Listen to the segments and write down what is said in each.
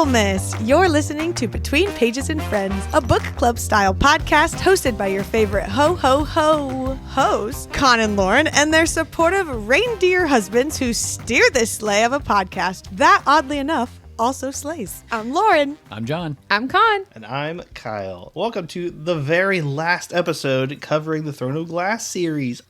Coolmas! You're listening to Between Pages and Friends, a book club style podcast hosted by your favorite hosts, Con and Lauren, and their supportive reindeer husbands who steer this sleigh of a podcast that, oddly enough, also slays. I'm Lauren. I'm John. I'm Con. And I'm Kyle. Welcome to the very last episode covering the Throne of Glass series,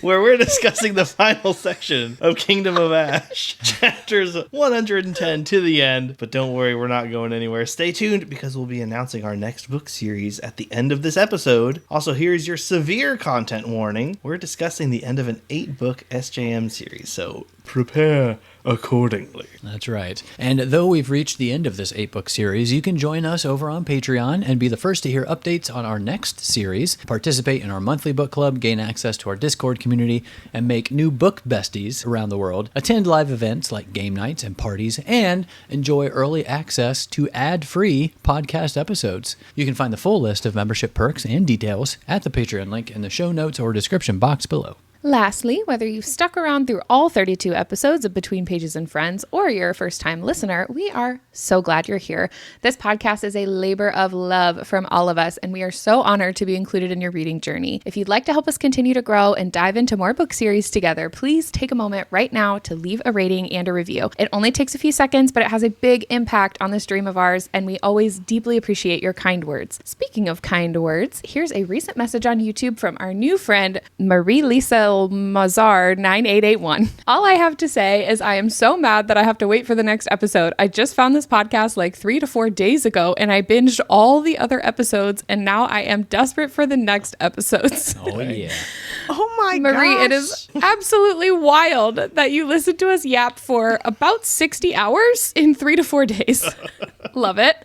where we're discussing the final section of Kingdom of Ash, chapters 110 to the end. But don't worry, we're not going anywhere. Stay tuned because we'll be announcing our next book series at the end of this episode. Also, here's your severe content warning. We're discussing the end of an 8-book SJM series, so prepare accordingly. That's right. And though we've reached the end of this 8-book series, you can join us over on Patreon and be the first to hear updates on our next series, participate in our monthly book club, gain access to our Discord community, and make new book besties around the world, attend live events like game nights and parties, and enjoy early access to ad-free podcast episodes. You can find the full list of membership perks and details at the Patreon link in the show notes or description box below. Lastly, whether you've stuck around through all 32 episodes of Between Pages and Friends or you're a first-time listener, we are so glad you're here. This podcast is a labor of love from all of us, and we are so honored to be included in your reading journey. If you'd like to help us continue to grow and dive into more book series together, please take a moment right now to leave a rating and a review. It only takes a few seconds, but it has a big impact on this dream of ours, and we always deeply appreciate your kind words. Speaking of kind words, here's a recent message on YouTube from our new friend, Marie-Lisa Mazar 9881. All I have to say is I am so mad that I have to wait for the next episode. I just found this podcast like 3 to 4 days ago and I binged all the other episodes and now I am desperate for the next episodes. Oh, yeah. Oh my Marie, gosh. it is absolutely wild that you listened to us yap for about 60 hours in 3 to 4 days. Love it.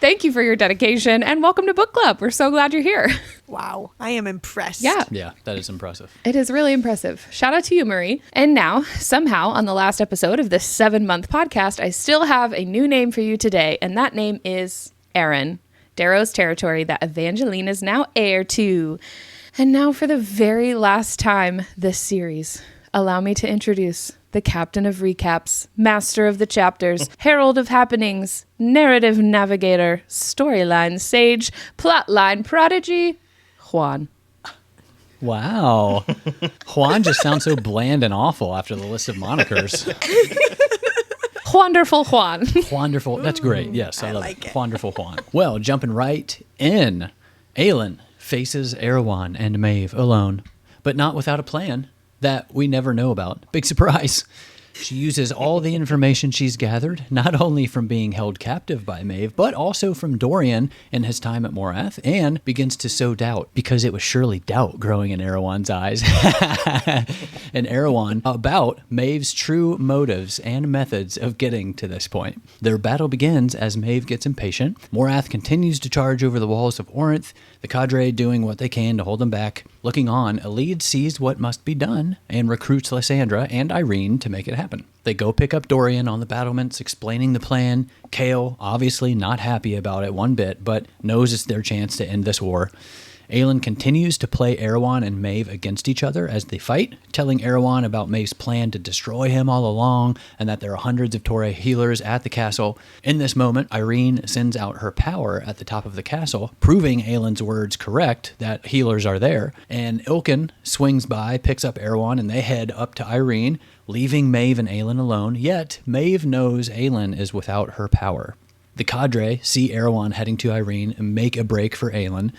Thank you for your dedication and welcome to book club. We're so glad you're here. Wow, I am impressed. Yeah. Yeah, that is impressive. It is really impressive. Shout out to you, Marie. And now, somehow, on the last episode of this 7-month podcast, I still have a new name for you today, and that name is Aaron, Darrow's territory that Evangeline is now heir to. And now, for the very last time this series, allow me to introduce the captain of recaps, master of the chapters, herald of happenings, narrative navigator, storyline sage, plotline prodigy, Juan. Wow. Juan just sounds so bland and awful after the list of monikers. Wonderful Juan. Wonderful. That's great. Yes, I love like it. Wonderful Juan. Well, jumping right in, Aelin faces Erawan and Maeve alone, but not without a plan that we never know about. Big surprise. She uses all the information she's gathered, not only from being held captive by Maeve, but also from Dorian in his time at Morath, and begins to sow doubt, because it was surely doubt growing in Erawan's eyes, and Erawan about Maeve's true motives and methods of getting to this point. Their battle begins as Maeve gets impatient. Morath continues to charge over the walls of Orinth, the cadre doing what they can to hold them back. Looking on, Aelin sees what must be done and recruits Lysandra and Irene to make it happen. They go pick up Dorian on the battlements, explaining the plan. Kael, obviously not happy about it one bit, but knows it's their chance to end this war. Aelin continues to play Erawan and Maeve against each other as they fight, telling Erawan about Maeve's plan to destroy him all along and that there are hundreds of Torre healers at the castle. In this moment, Irene sends out her power at the top of the castle, proving Aelin's words correct that healers are there, and Ilkin swings by, picks up Erawan, and they head up to Irene, leaving Maeve and Aelin alone, yet Maeve knows Aelin is without her power. The cadre see Erawan heading to Irene and make a break for Aelin.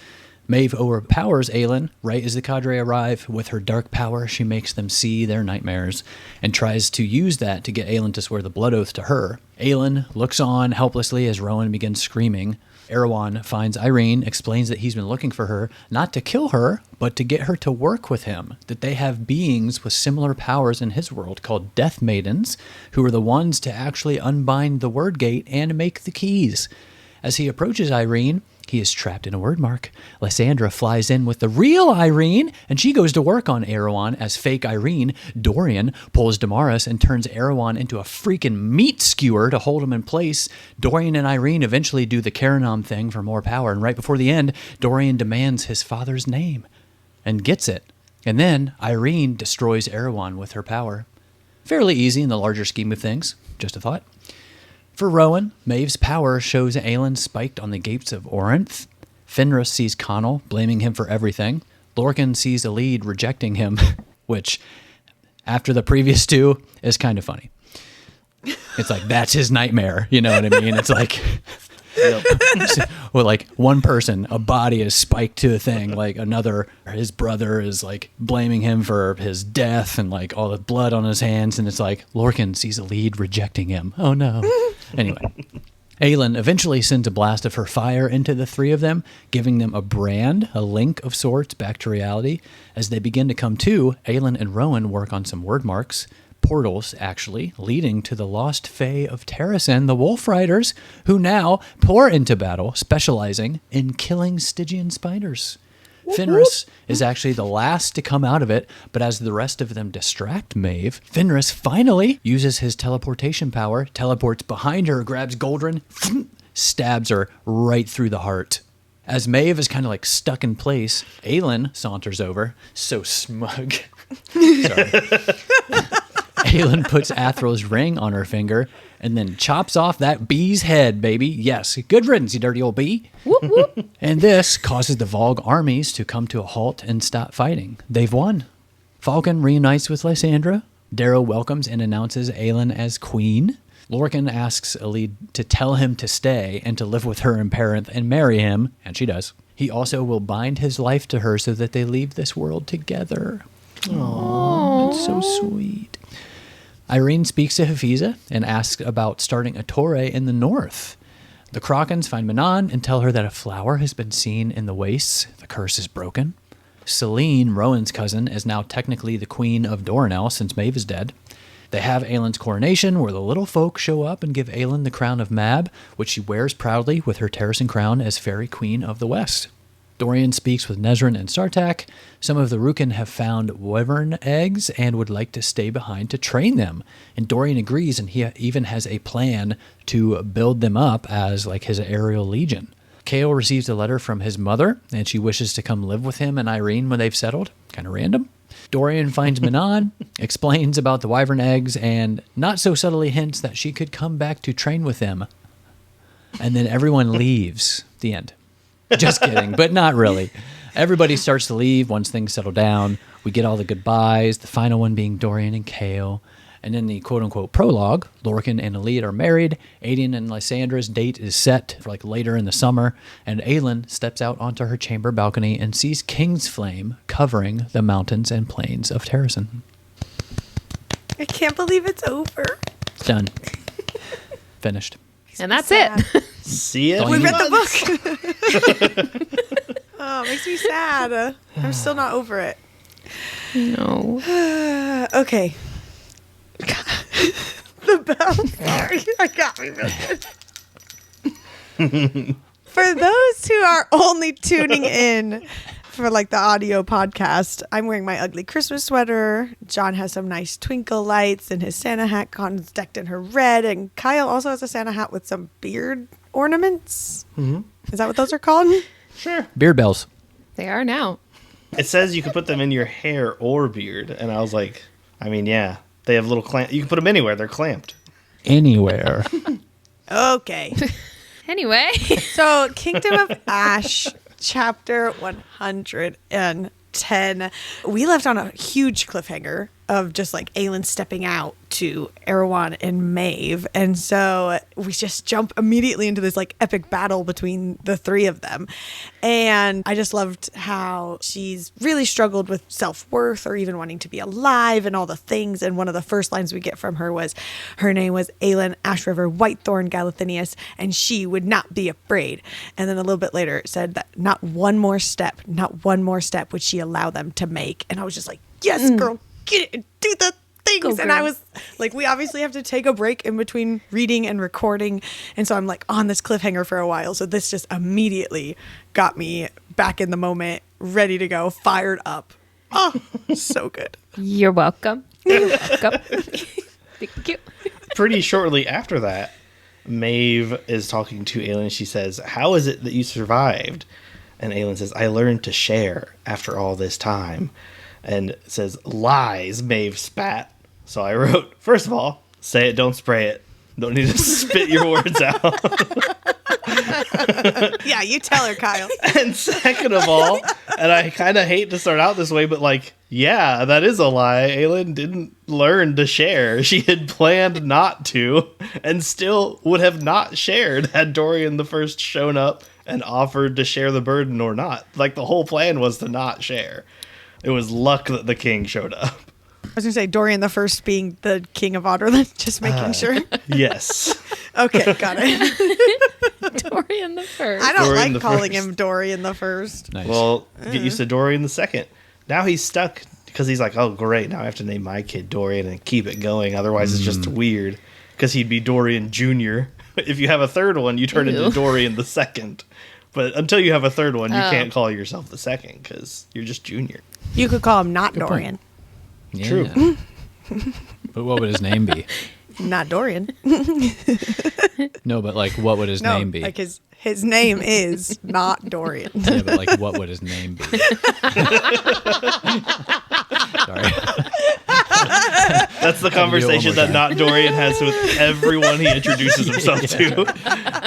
Maeve overpowers Aelin right as the cadre arrive. With her dark power, she makes them see their nightmares and tries to use that to get Aelin to swear the blood oath to her. Aelin looks on helplessly as Rowan begins screaming. Erawan finds Irene, explains that he's been looking for her, not to kill her, but to get her to work with him, that they have beings with similar powers in his world called Death Maidens, who are the ones to actually unbind the word gate and make the keys. As he approaches Irene, he is trapped in a word mark. Lysandra flies in with the real Irene, and she goes to work on Erawan as fake Irene. Dorian pulls Damaris and turns Erawan into a freaking meat skewer to hold him in place. Dorian and Irene eventually do the Karanom thing for more power, and right before the end, Dorian demands his father's name and gets it. And then Irene destroys Erawan with her power. Fairly easy in the larger scheme of things, just a thought. For Rowan, Maeve's power shows Aelin spiked on the gates of Orinth. Fenris sees Connell, blaming him for everything. Lorcan sees Elide rejecting him, which, after the previous two, is kind of funny. It's like, that's his nightmare. You know what I mean? It's like, well, like one person, a body is spiked to a thing. Like another, his brother is like blaming him for his death and like all the blood on his hands. And it's like, Lorcan sees Elide rejecting him. Oh no. Anyway. Aelin eventually sends a blast of her fire into the three of them, giving them a brand, a link of sorts back to reality. As they begin to come to, Aelin and Rowan work on some word marks, portals actually, leading to the lost Fae of Terrasen, the Wolf Riders, who now pour into battle, specializing in killing Stygian spiders. Fenris is actually the last to come out of it, but as the rest of them distract Maeve, Fenris finally uses his teleportation power, teleports behind her, grabs Goldrin, stabs her right through the heart. As Maeve is kind of like stuck in place, Aelin saunters over, so smug. Sorry. Aelin puts Athral's ring on her finger and then chops off that bee's head, baby. Yes, good riddance, you dirty old bee. Whoop, whoop. And this causes the Vogue armies to come to a halt and stop fighting. They've won. Falcon reunites with Lysandra. Darrow welcomes and announces Aelin as queen. Lorcan asks Elide to tell him to stay and to live with her in Parenth and marry him, and she does. He also will bind his life to her so that they leave this world together. Aww, that's so sweet. Irene speaks to Hafiza and asks about starting a Torre in the north. The Krakens find Manon and tell her that a flower has been seen in the wastes. The curse is broken. Selene, Rowan's cousin, is now technically the queen of Doranel since Maeve is dead. They have Aelin's coronation, where the little folk show up and give Aelin the crown of Mab, which she wears proudly with her Terrasen crown as Fairy Queen of the West. Dorian speaks with Nezran and Sartak. Some of the Rukin have found wyvern eggs and would like to stay behind to train them. And Dorian agrees, and he even has a plan to build them up as like his aerial legion. Kale receives a letter from his mother, and she wishes to come live with him and Irene when they've settled. Kind of random. Dorian finds Manon, explains about the wyvern eggs, and not so subtly hints that she could come back to train with them. And then everyone leaves. The end. Just kidding, but not really. Everybody starts to leave once things settle down. We get all the goodbyes, the final one being Dorian and Kale. And in the quote-unquote prologue, Lorcan and Elide are married. Aiden and Lysandra's date is set for like later in the summer. And Aelin steps out onto her chamber balcony and sees King's Flame covering the mountains and plains of Terrasen. I can't believe it's over. It's done. Finished. And that's it. See it. We read the book. Oh, it makes me sad. I'm still not over it. No. Okay. The bell. Sorry, I got me real good. For those who are only tuning in for like the audio podcast, I'm wearing my ugly Christmas sweater. John has some nice twinkle lights and his Santa hat Con's decked in her red. And Kyle also has a Santa hat with some beard ornaments. Mm-hmm. Is that what those are called? Sure. Beard bells. They are now. It says you can put them in your hair or beard. And I was like, I mean, yeah. They have little clamp. You can put them anywhere. They're clamped. Anywhere. Okay. Anyway. So Kingdom of Ash, chapter 110. We left on a huge cliffhanger of just like Aelin stepping out to Erawan and Maeve. And so we just jump immediately into this like epic battle between the three of them. And I just loved how she's really struggled with self-worth or even wanting to be alive and all the things. And one of the first lines we get from her was, her name was Aelin Ashriver Whitethorn Galathinius, and she would not be afraid. And then a little bit later it said that not one more step would she allow them to make. And I was just like, yes, girl, get it and do the things. And I was like, we obviously have to take a break in between reading and recording. And so I'm like on this cliffhanger for a while. So this just immediately got me back in the moment, ready to go, fired up. Oh, so good. You're welcome. You're welcome. Thank you. Pretty shortly after that, Maeve is talking to Aelin. She says, how is it that you survived? And Aelin says, I learned to share after all this time. And it says, lies, Maeve spat. So I wrote, first of all, say it, don't spray it. Don't need to spit your words out. Yeah, you tell her, Kyle. And second of all, and I kind of hate to start out this way, but like, yeah, that is a lie. Aelin didn't learn to share. She had planned not to, and still would have not shared had Dorian the First shown up and offered to share the burden or not. Like, the whole plan was to not share. It was luck that the king showed up. I was going to say Dorian the First being the king of Aelin, just making sure. Yes. Okay, got it. Dorian the First. I don't Dorian like the calling First. him Dorian the First. Nice. Well, get used to Dorian the Second. Now he's stuck because he's like, oh, great, now I have to name my kid Dorian and keep it going. Otherwise, it's just weird because he'd be Dorian Jr. If you have a third one, you turn into Dorian the Second. But until you have a third one, you can't call yourself the second because you're just Junior. You could call him not Good Dorian. Yeah. True. But what would his name be? Not Dorian. No, but like, what would his No, name be? like his name is not Dorian. Yeah, but like, what would his name be? Sorry. That's the conversation more that not Dorian has with everyone he introduces himself to.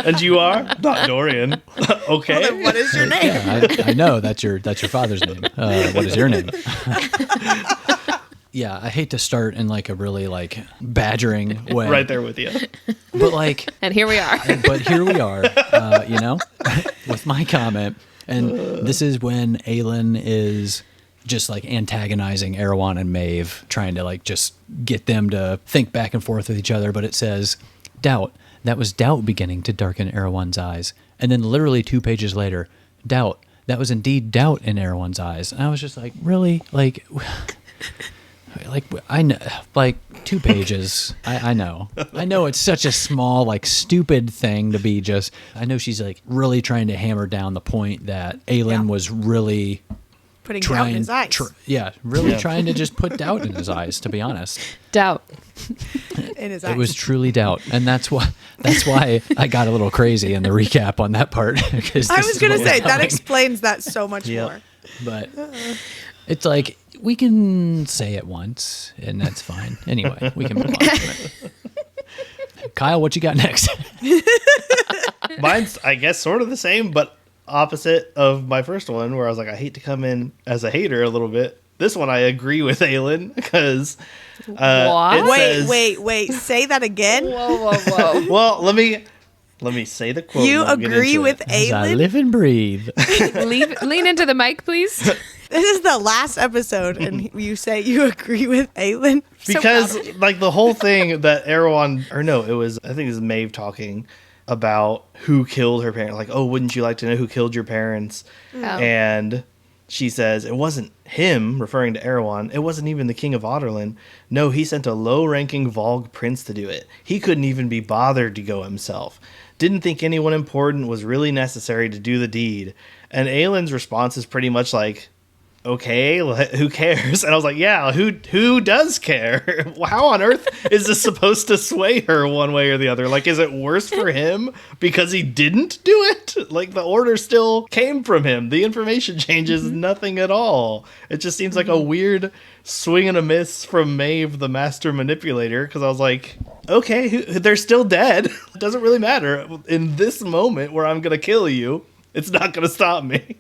And you are not Dorian. Okay. Well, then what is your name? Yeah, I know that's your father's name. What is your name? Yeah, I hate to start in like a really like badgering way. Right there with you. But like, And here we are. but here we are, you know, with my comment. And this is when Aelin is just like antagonizing Erawan and Maeve, trying to like just get them to think back and forth with each other. But it says, doubt. That was doubt beginning to darken Erawan's eyes. And then literally 2 pages later, doubt. That was indeed doubt in Erawan's eyes. And I was just like, really? Like I know, like 2 pages. I know it's such a small, like stupid thing to be just, I know she's like really trying to hammer down the point that Aelin was really Putting doubt in his eyes. trying to just put doubt in his eyes, to be honest. Doubt. In his eyes. It was truly doubt. And that's why I got a little crazy in the recap on that part. I was going to say, that explains that so much Yep. more. But it's like, we can say it once, and that's fine. Anyway, we can move on from it. Kyle, what you got next? Mine's, I guess, sort of the same, but opposite of my first one, where I was like, I hate to come in as a hater a little bit. This one, I agree with Aelin, because What? Wait. Say that again. Whoa. Well, let me say the quote. You and I'll get agree into with it. As I Aelin? live and breathe. Lean into the mic, please. This is the last episode, and you say you agree with Aelin? So Because proud of you. like the whole thing that Erawan, or no, it was, I think it was Maeve talking about who killed her parents. Like, oh, wouldn't you like to know who killed your parents? Oh. And she says it wasn't him, referring to Erawan. It wasn't even the king of Aelin. No, he sent a low-ranking Volg prince to do it. He couldn't even be bothered to go himself. Didn't think anyone important was really necessary to do the deed. And Aelin's response is pretty much like, okay, who cares? And I was like, yeah, who does care? How on earth is this supposed to sway her one way or the other? Like, is it worse for him because he didn't do it? Like, the order still came from him. The information changes nothing at all. It just seems like a weird swing and a miss from Maeve, the master manipulator, because I was like, okay, they're still dead. It doesn't really matter. In this moment where I'm going to kill you, it's not going to stop me.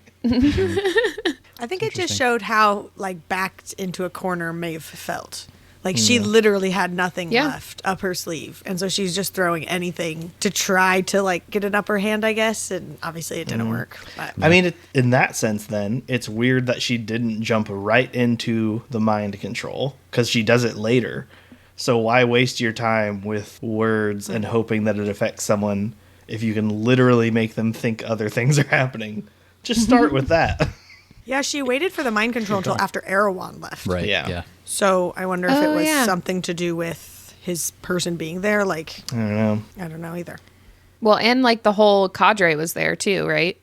I think it just showed how like backed into a corner Maeve felt. Like she literally had nothing left up her sleeve, and so she's just throwing anything to try to like get an upper hand, I guess. And obviously it didn't work. But I mean, in that sense, then it's weird that she didn't jump right into the mind control, because she does it later. So why waste your time with words and hoping that it affects someone if you can literally make them think other things are happening? Just start with that. yeah, she waited for the mind control until after Erawan left. Right. Yeah. So I wonder if it Oh, was yeah. something to do with his person being there. Like, I don't know. I don't know either. Well, and like the whole cadre was there too, right?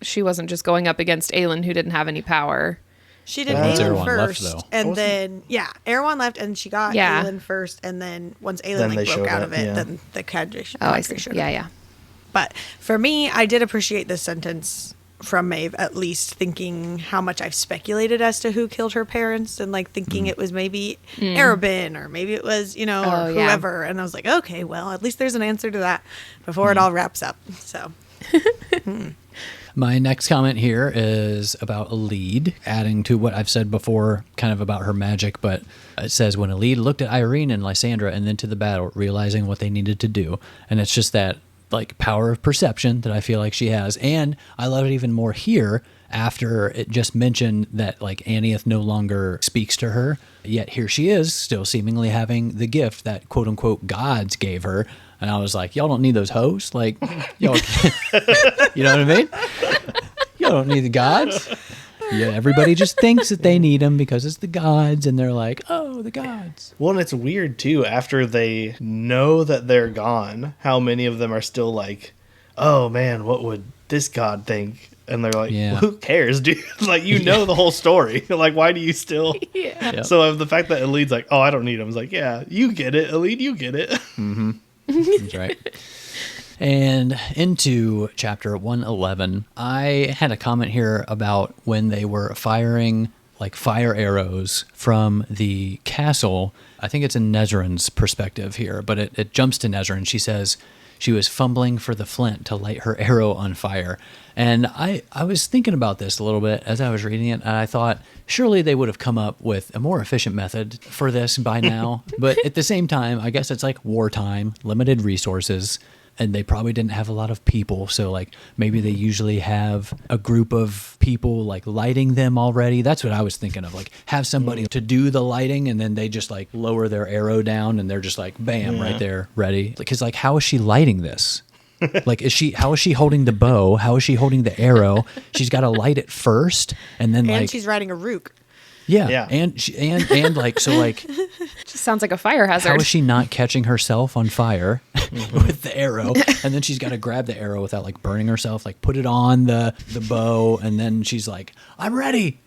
She wasn't just going up against Aelin, who didn't have any power. She did Once Aelin Erawan left, first, though. and then Erawan left, and she got Yeah. Aelin first, and then once Aelin Then they like broke showed out up, of it, yeah. then the cadre. Oh, I see. showed Yeah, up. yeah. But for me, I did appreciate this sentence from Maeve, at least, thinking how much I've speculated as to who killed her parents, and like thinking it was maybe Erawan, or maybe it was, or whoever. And I was like, okay, well, at least there's an answer to that before it all wraps up. So My next comment here is about Aelin, adding to what I've said before, kind of about her magic, but it says, when Aelin looked at Irene and Lysandra and then to the battle, realizing what they needed to do. And it's just that like power of perception that I feel like she has. And I love it even more here after it just mentioned that like Anieth no longer speaks to her, yet here she is still seemingly having the gift that quote unquote gods gave her. And I was like, y'all don't need those hoes. Like, y'all, you know what I mean? Y'all don't need the gods. Yeah, everybody just thinks that they need them because it's the gods, and they're like, oh, the gods. Well, and it's weird, too, after they know that they're gone, how many of them are still like, oh, man, what would this god think? And they're like, well, who cares, dude? Like, the whole story. Like, why do you still? Yeah. Yep. So the fact that Aelin's like, oh, I don't need him. It's like, yeah, you get it, Aelin, you get it. Mm-hmm. That's right. And into chapter 111, I had a comment here about when they were firing like fire arrows from the castle. I think it's in Nezrin's perspective here, but it jumps to Nezrin. She says she was fumbling for the flint to light her arrow on fire. And I was thinking about this a little bit as I was reading it, and I thought, surely they would have come up with a more efficient method for this by now. But at the same time, I guess it's like wartime, limited resources, and they probably didn't have a lot of people. So like maybe they usually have a group of people like lighting them already. That's what I was thinking of, like have somebody to do the lighting, and then they just like lower their arrow down and they're just like, bam, right there, ready. Because like, how is she lighting this? Like, how is she holding the bow? How is she holding the arrow? She's got to light it first, and then and she's riding a rook. Yeah. And like, so like, Just sounds like a fire hazard. how is she not catching herself on fire with the arrow? And then she's got to grab the arrow without like burning herself, like put it on the bow, and then she's like, I'm ready.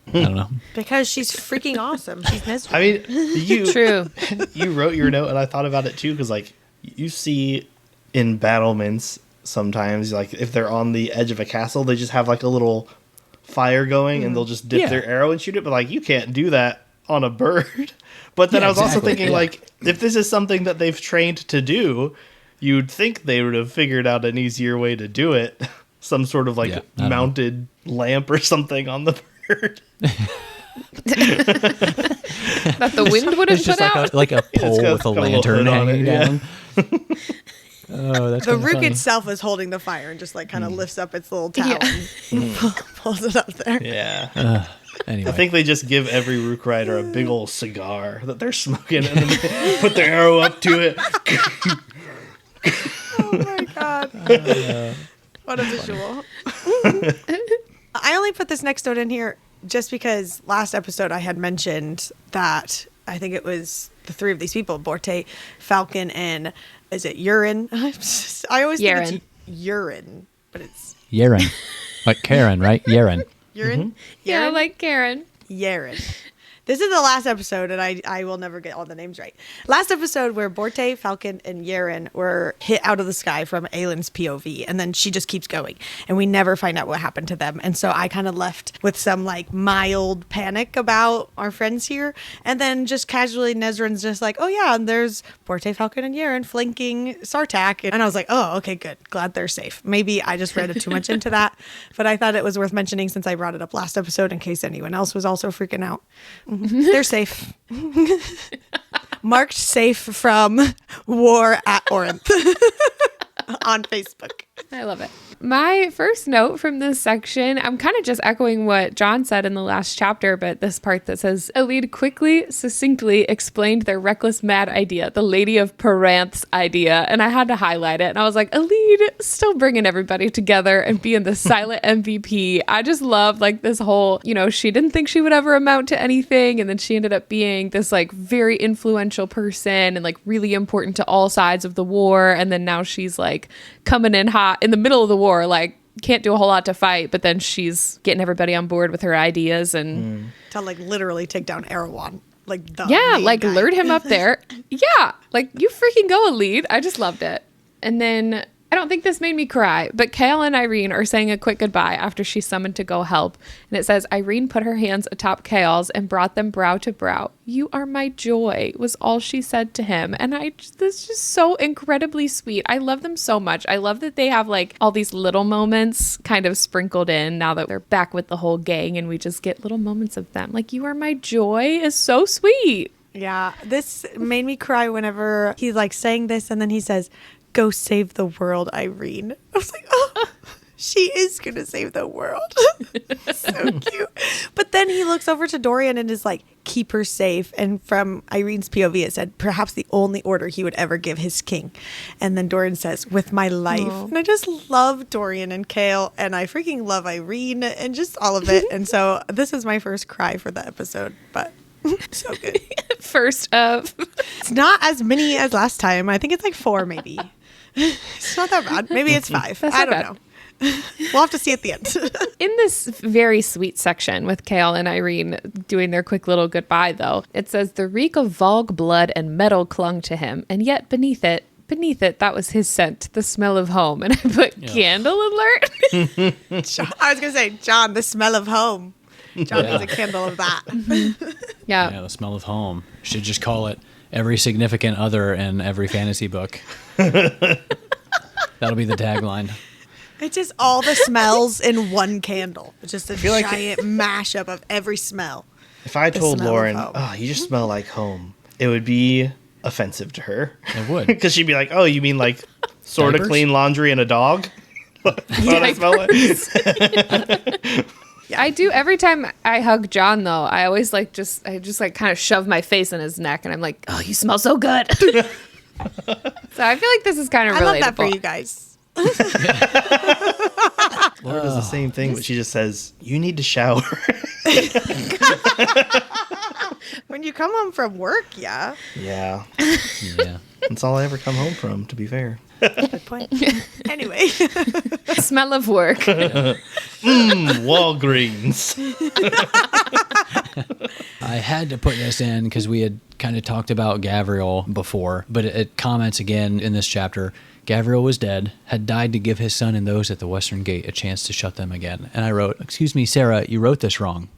I don't know. Because she's freaking awesome. She's Nezrin. I mean, True. you wrote your note, and I thought about it too, because like you see in battlements sometimes, like if they're on the edge of a castle, they just have like a little fire going, and they'll just dip their arrow and shoot it. But like, you can't do that on a bird. But then I was also thinking, like, if this is something that they've trained to do, you'd think they would have figured out an easier way to do it. Some sort of like mounted lamp or something on the bird. That the wind would have It's put just out. like a pole with a lantern hanging down. Oh, that's The kinda rook funny. itself is holding the fire and just like kind of lifts up its little talon and pulls it up there. Yeah. Anyway. I think they just give every rook rider a big old cigar that they're smoking, and then they put their arrow up to it. Oh my god. What a visual. I only put this next note in here just because last episode I had mentioned that I think it was the three of these people, Borte, Falcon, and is it Urin? I always think it's Urine, but it's Yeren. Like Karen, right? Yeren. Urine? Yeah, like Karen. Yaren. This is the last episode, and I will never get all the names right. Last episode where Borte, Falcon, and Yaren were hit out of the sky from Aelin's POV, and then she just keeps going, and we never find out what happened to them. And so I kind of left with some like mild panic about our friends here, and then just casually Nezrin's just like, oh yeah, and there's Borte, Falcon, and Yaren flanking Sartak, and I was like, oh, okay, good, glad they're safe. Maybe I just read too much into that, but I thought it was worth mentioning since I brought it up last episode in case anyone else was also freaking out. They're safe. Marked safe from war at Orinth on Facebook. I love it. My first note from this section, I'm kind of just echoing what John said in the last chapter, but this part that says, Aelin quickly, succinctly explained their reckless, mad idea, the Lady of Paranth's idea, and I had to highlight it, and I was like, Aelin still bringing everybody together and being the silent MVP. I just love, like, this whole, she didn't think she would ever amount to anything, and then she ended up being this, like, very influential person and, like, really important to all sides of the war, and then now she's, like, coming in hot in the middle of the war, like can't do a whole lot to fight, but then she's getting everybody on board with her ideas and to like literally take down Erawan, like the like guy. lured him up there. Yeah, like you freaking go, Aelin. I just loved it. And then I don't think this made me cry, but Kale and Irene are saying a quick goodbye after she's summoned to go help. And it says, Irene put her hands atop Kale's and brought them brow to brow. "You are my joy," was all she said to him. And this is just so incredibly sweet. I love them so much. I love that they have like all these little moments kind of sprinkled in now that they're back with the whole gang and we just get little moments of them. Like, "You are my joy" is so sweet. Yeah, this made me cry whenever he's like saying this and then he says, "Go save the world, Irene." I was like, oh, she is going to save the world. So cute. But then he looks over to Dorian and is like, "Keep her safe." And from Irene's POV, it said, perhaps the only order he would ever give his king. And then Dorian says, "With my life." Aww. And I just love Dorian and Kale, and I freaking love Irene and just all of it. And so this is my first cry for the episode, but so good. First of. It's not as many as last time. I think it's like 4 maybe. It's not that bad. Maybe it's 5. That's I not don't bad. know. We'll have to see at the end. In this very sweet section with Kale and Irene doing their quick little goodbye, though, it says, "The reek of Vogue blood and metal clung to him, and yet beneath it, that was his scent, the smell of home." And I put candle alert. I was going to say, John, the smell of home. John is a candle of that. Yeah. Yeah, the smell of home. Should just call it every significant other in every fantasy book. That'll be the tagline. It's just all the smells in one candle. It's just a like giant mashup of every smell. If I told smell of Lauren, home. "Oh, you just smell like home," it would be offensive to her. It would. Because she'd be like, "Oh, you mean like sort of Diapers? clean laundry and a dog?" That's what I smell like. I do every time I hug John, though. I always I just kind of shove my face in his neck and I'm like, "Oh, you smell so good." So I feel like this is kind of I relatable. love that for you guys. Laura does the same thing, but she just says, "You need to shower." When you come home from work, yeah. Yeah. Yeah. That's all I ever come home from, to be fair. Good point. Anyway. Smell of work. Walgreens. I had to put this in because we had kind of talked about Gavriel before, but it comments again in this chapter. Gavriel was dead, had died to give his son and those at the Western Gate a chance to shut them again. And I wrote, "Excuse me, Sarah, you wrote this wrong."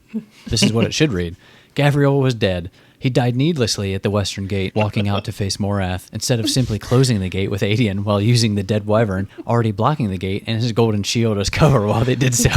This is what it should read. Gavriel was dead. He died needlessly at the Western Gate, walking out to face Morath, instead of simply closing the gate with Aelin while using the dead wyvern, already blocking the gate, and his golden shield as cover while they did so.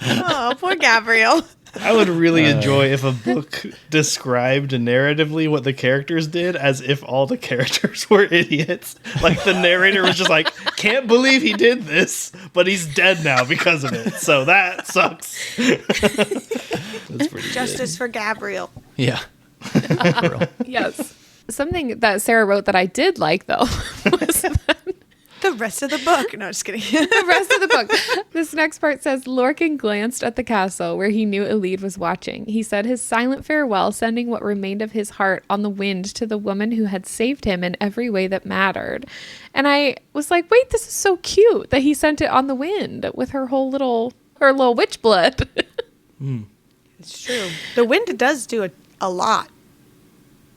Oh, poor Gabriel. I would really enjoy if a book described narratively what the characters did as if all the characters were idiots. Like the narrator was just like, "Can't believe he did this, but he's dead now because of it. So that sucks." That's pretty Justice for Gabriel. Yeah. Yes. Something that Sarah wrote that I did like, though, was The rest of the book. No, just kidding. the rest of the book. This next part says, Lorcan glanced at the castle where he knew Elide was watching. He said his silent farewell, sending what remained of his heart on the wind to the woman who had saved him in every way that mattered. And I was like, wait, this is so cute that he sent it on the wind with her little witch blood. It's true. The wind does do a lot.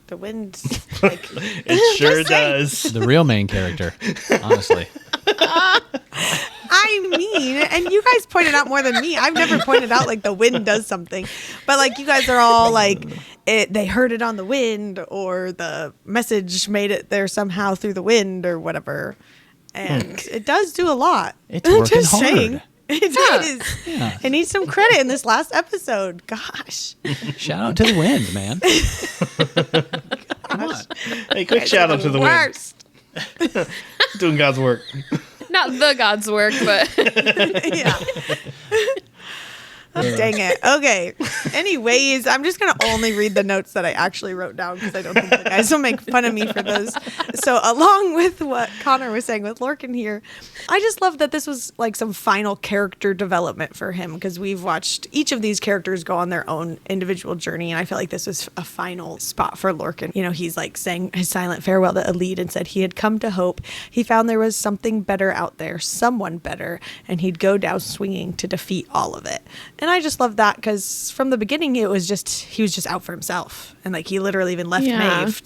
The wind, like... It sure does. The real main character, honestly. I mean, and you guys pointed out more than me. I've never pointed out, like, the wind does something. But, like, you guys are all, like, they heard it on the wind, or the message made it there somehow through the wind, or whatever. And it does do a lot. It's working Just hard. saying. It is. Yeah. It needs some credit in this last episode. Gosh. Shout out to the wind, man. Come on. Hey, quick shout out to the wind. Worst. Doing God's work. Not the God's work, but... Yeah. Oh, dang it. Okay. Anyways, I'm just going to only read the notes that I actually wrote down because I don't think the guys will make fun of me for those. So along with what Connor was saying with Lorcan here, I just love that this was like some final character development for him because we've watched each of these characters go on their own individual journey. And I feel like this was a final spot for Lorcan. You know, he's like saying his silent farewell to Elide and said he had come to hope. He found there was something better out there, someone better, and he'd go down swinging to defeat all of it. And I just love that because from the beginning, he was just out for himself. And like he literally even left Maeve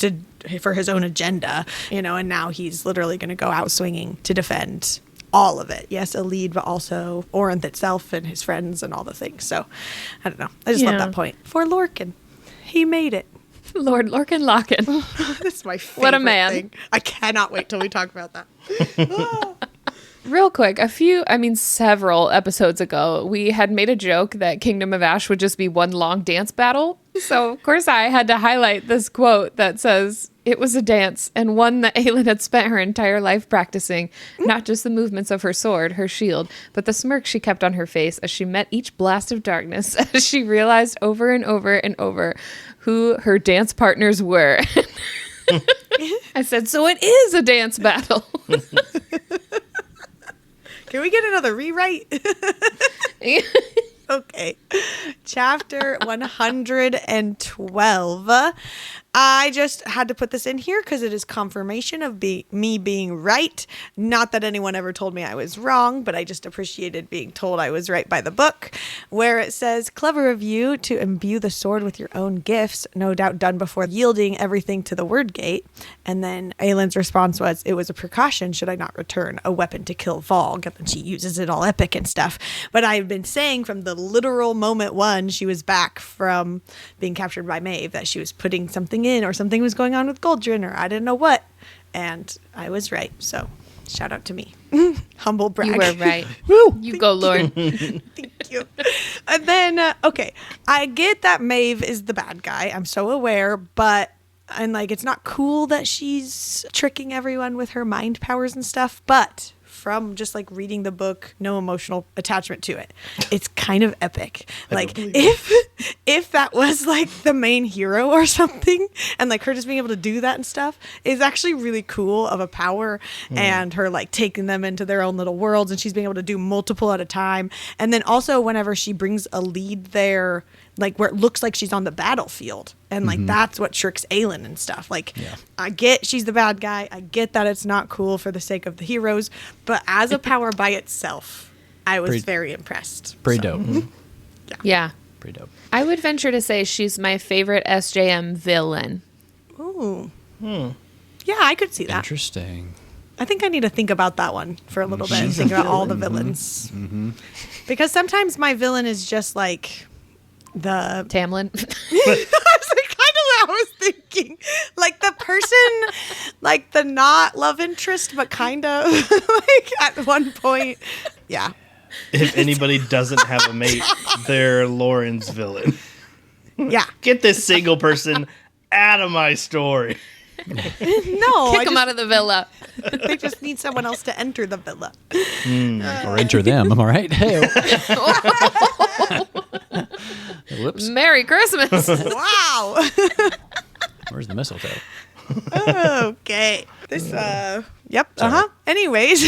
for his own agenda, you know, and now he's literally going to go out swinging to defend all of it. Yes, Aelin, but also Orinth itself and his friends and all the things. So I don't know. I just love that point. For Lorcan, he made it. Lord Lorcan Locken. That's my favorite What a man. thing. I cannot wait till we talk about that. Real quick, several episodes ago, we had made a joke that Kingdom of Ash would just be one long dance battle. So, of course, I had to highlight this quote that says, "It was a dance, and one that Aelin had spent her entire life practicing, not just the movements of her sword, her shield, but the smirk she kept on her face as she met each blast of darkness, as she realized over and over and over who her dance partners were." I said, so it is a dance battle. Can we get another rewrite? Okay. Chapter 112. I just had to put this in here because it is confirmation of me being right. Not that anyone ever told me I was wrong, but I just appreciated being told I was right by the book, where it says, "Clever of you to imbue the sword with your own gifts, no doubt done before yielding everything to the word gate." And then Aelin's response was, "It was a precaution should I not return a weapon to kill Volg." And then she uses it all epic and stuff. But I've been saying from the literal moment one she was back from being captured by Maeve that she was putting something in or something was going on with Goldrin or I didn't know what. And I was right. So shout out to me. Humble brag. You were right. Woo! You go, Lord. Thank you. And then, okay, I get that Maeve is the bad guy. I'm so aware, but it's not cool that she's tricking everyone with her mind powers and stuff, but from just like reading the book, no emotional attachment to it. It's kind of epic. Like if that was like the main hero or something, and like her just being able to do that and stuff is actually really cool of a power, and her like taking them into their own little worlds, and she's being able to do multiple at a time. And then also whenever she brings a lead there, like where it looks like she's on the battlefield, and like that's what tricks Aelin and stuff. Like I get she's the bad guy, I get that it's not cool for the sake of the heroes, but as a power by itself, I was very impressed. Pretty dope. Yeah. Pretty dope. I would venture to say she's my favorite SJM villain. Ooh. Yeah, I could see that. Interesting. I think I need to think about that one for a little bit and think about all the villains. Because sometimes my villain is just like the Tamlin. That's kind of what I was thinking. Like the person, like the not love interest, but kind of like at one point. Yeah. If anybody doesn't have a mate, they're Lauren's villain. Yeah. Get this single person out of my story. No. Kick him out of the villa. They just need someone else to enter the villa. Or enter them. Am I right? Hey. Whoops. Merry Christmas. Wow. Where's the mistletoe? Okay. This, yep. Anyways,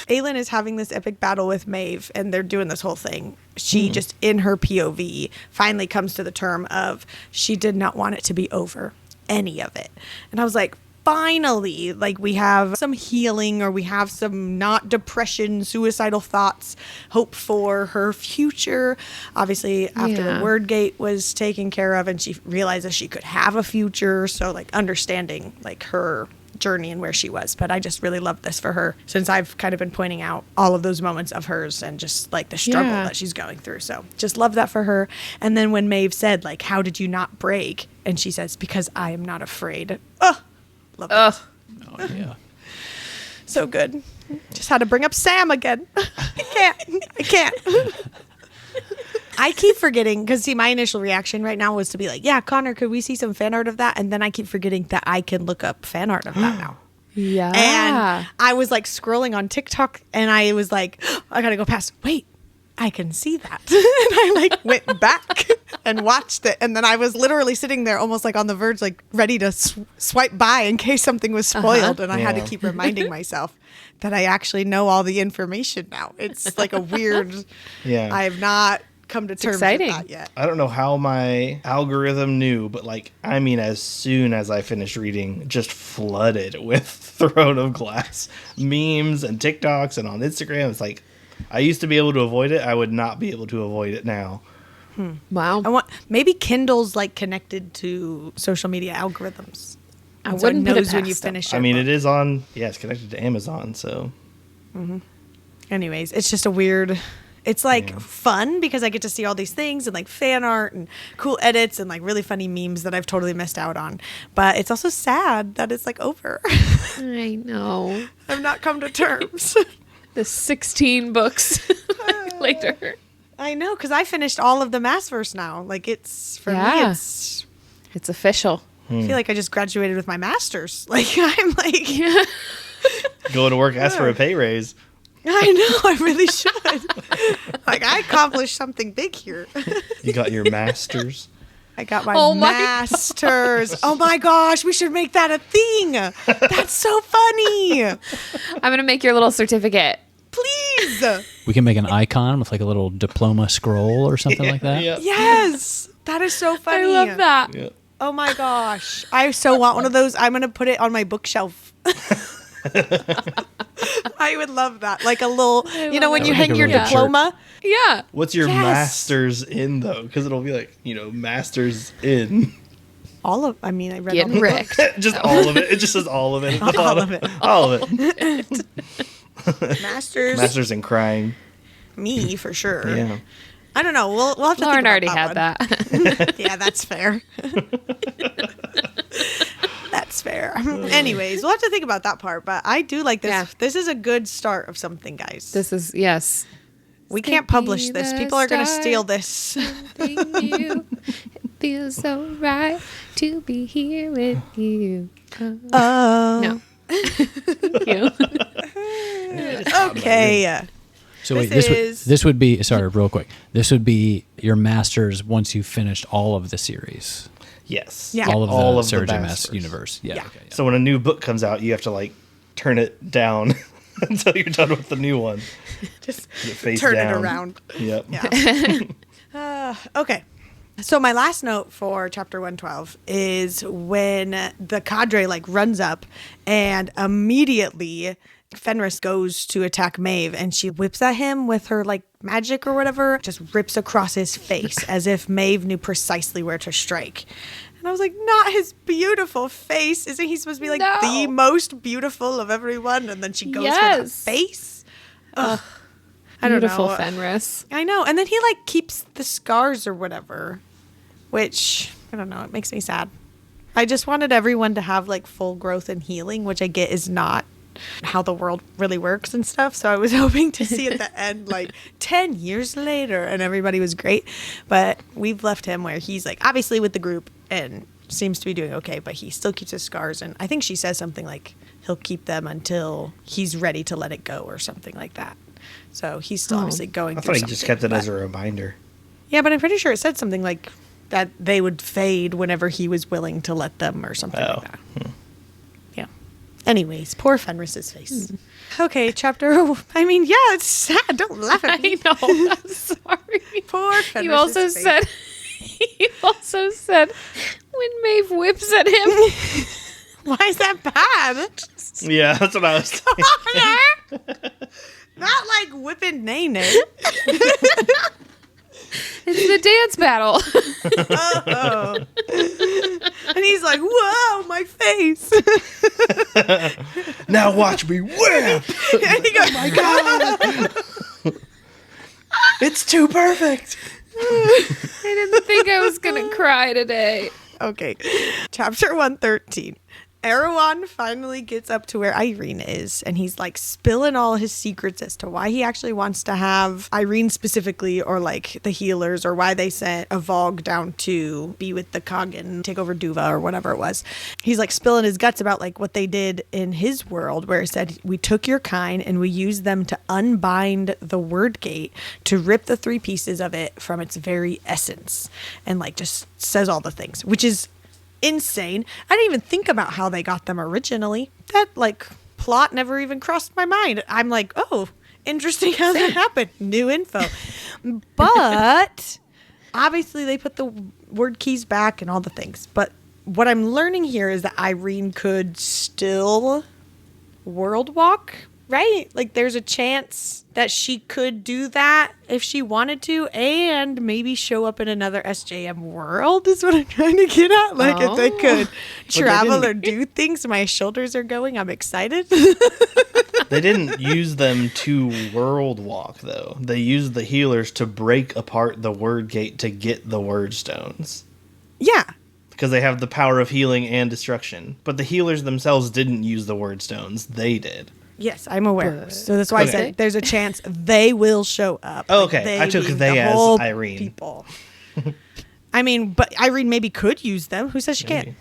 Aelin is having this epic battle with Maeve, and they're doing this whole thing. She just, in her POV, finally comes to the term of she did not want it to be over, any of it. And I was like, finally, like we have some healing, or we have some not depression, suicidal thoughts, hope for her future. Obviously, after the word gate was taken care of and she realizes she could have a future. So like understanding like her journey and where she was. But I just really love this for her, since I've kind of been pointing out all of those moments of hers and just like the struggle that she's going through. So just love that for her. And then when Maeve said like, how did you not break? And she says, because I am not afraid. Love it. Oh, yeah. So good. Just had to bring up Sam again. I can't. I keep forgetting, because see, my initial reaction right now was to be like, yeah, Connor, could we see some fan art of that? And then I keep forgetting that I can look up fan art of that now. Yeah. And I was like scrolling on TikTok, and I was like, I gotta go past. Wait, I can see that. And I like went back and watched it. And then I was literally sitting there almost like on the verge, like ready to swipe by in case something was spoiled. And I had to keep reminding myself that I actually know all the information now. It's like a weird, I have not come to terms with that yet. I don't know how my algorithm knew, but like, I mean, as soon as I finished reading, just flooded with Throne of Glass memes and TikToks and on Instagram. It's like, I used to be able to avoid it. I would not be able to avoid it now. Wow. I want maybe Kindle's like connected to social media algorithms. I And wouldn't so it put it knows when you past them. finish I mean, it is on. Yeah, it's connected to Amazon. So Anyways, it's just a weird. It's like fun because I get to see all these things and like fan art and cool edits and like really funny memes that I've totally missed out on. But it's also sad that it's like over. I know. I've not come to terms. The 16 books later. I know, because I finished all of the Maasverse now. Like it's for me, Yeah. it's. It's official. I feel like I just graduated with my master's. Like I'm like, going to work, ask for a pay raise. I know, I really should. Like I accomplished something big here. You got your master's. I got my Oh my master's. Oh my gosh, we should make that a thing. That's so funny. I'm going to make your little certificate. Please. We can make an icon with like a little diploma scroll or something like that. Yeah. Yes. That is so funny. I love that. Yeah. Oh my gosh. I so want one of those. I'm going to put it on my bookshelf. I would love that. Like a little, you know, when you That would hang make a your really good shirt. diploma. Yeah. What's your Yes. master's in though? Because it'll be like, master's in. All of, I mean, I read Getting all wrecked. Just all of it. It just says all of it. At the All bottom. of it. All of it. Master's. Master's in crying. Me for sure. Yeah. I don't know. We'll have to Lauren think about already had one. that. Yeah, that's fair. That's fair. Anyways, we'll have to think about that part. But I do like this. Yeah. This is a good start of something, guys. This is, yes. We can't publish this. People are going to steal this. Something new. It feels so right to be here with you. Oh. No. Thank you. Okay. So wait, This this is- would this would be sorry, real quick. This would be your master's once you finished all of the series, Yes. Yeah. all of All the of the Surgeon Mass Masters. universe. Yeah. Yeah. Okay, yeah. So when a new book comes out, you have to like turn it down until you're done with the new one. Just Get face turn down. it around. Yep. Yeah. Okay. So my last note for chapter 112 is when the cadre like runs up and immediately Fenris goes to attack Maeve and she whips at him with her like magic or whatever, just rips across his face as if Maeve knew precisely where to strike. And I was like, not his beautiful face. Isn't he supposed to be like No. the most beautiful of everyone? And then she goes for that Yes. face. Ugh. I don't Beautiful know. Fenris. I know. And then he like keeps the scars or whatever, which I don't know. It makes me sad. I just wanted everyone to have like full growth and healing, which I get is not how the world really works and stuff. So I was hoping to see at the end, like 10 years later, and everybody was great. But we've left him where he's like obviously with the group and seems to be doing okay, but he still keeps his scars. And I think she says something like he'll keep them until he's ready to let it go or something like that. So he's still obviously going I through thought he something. just kept it as but- a reminder. Yeah, but I'm pretty sure it said something like that they would fade whenever he was willing to let them or something Oh. like that. Yeah. Anyways, poor Fenris's face. Okay, chapter. I mean, yeah, it's sad. Don't laugh at me. I know. I'm sorry. Poor Fenris's You also face. said. You also said when Maeve whips at him. Why is that bad? Yeah, that's what I was thinking. Not like whipping Nene. It's the dance battle. Oh. And he's like, whoa, my face. Now watch me whip. And he goes, my God. It's too perfect. I didn't think I was gonna cry today. Okay. Chapter 113. Erawan finally gets up to where Irene is, and he's like spilling all his secrets as to why he actually wants to have Irene specifically, or like the healers, or why they sent a Vogue down to be with the Coggin, take over Duva or whatever it was. He's like spilling his guts about like what they did in his world, where it said, we took your kind and we used them to unbind the word gate, to rip the three pieces of it from its very essence, and like just says all the things, which is insane. I didn't even think about how they got them originally. That like plot never even crossed my mind. I'm like, oh, interesting how that happened. New info. But obviously they put the word keys back and all the things. But what I'm learning here is that Irene could still world walk Right? Like, there's a chance that she could do that if she wanted to, and maybe show up in another SJM world, is what I'm trying to get at. Like, if they could travel or do things, my shoulders are going. I'm excited. They didn't use them to world walk, though. They used the healers to break apart the word gate to get the word stones. Yeah. Because they have the power of healing and destruction. But the healers themselves didn't use the word stones. They did. Yes, I'm aware. So that's why I said there's a chance they will show up. Oh, okay. I took they as whole Irene. People. I mean, but Irene maybe could use them. Who says she can't?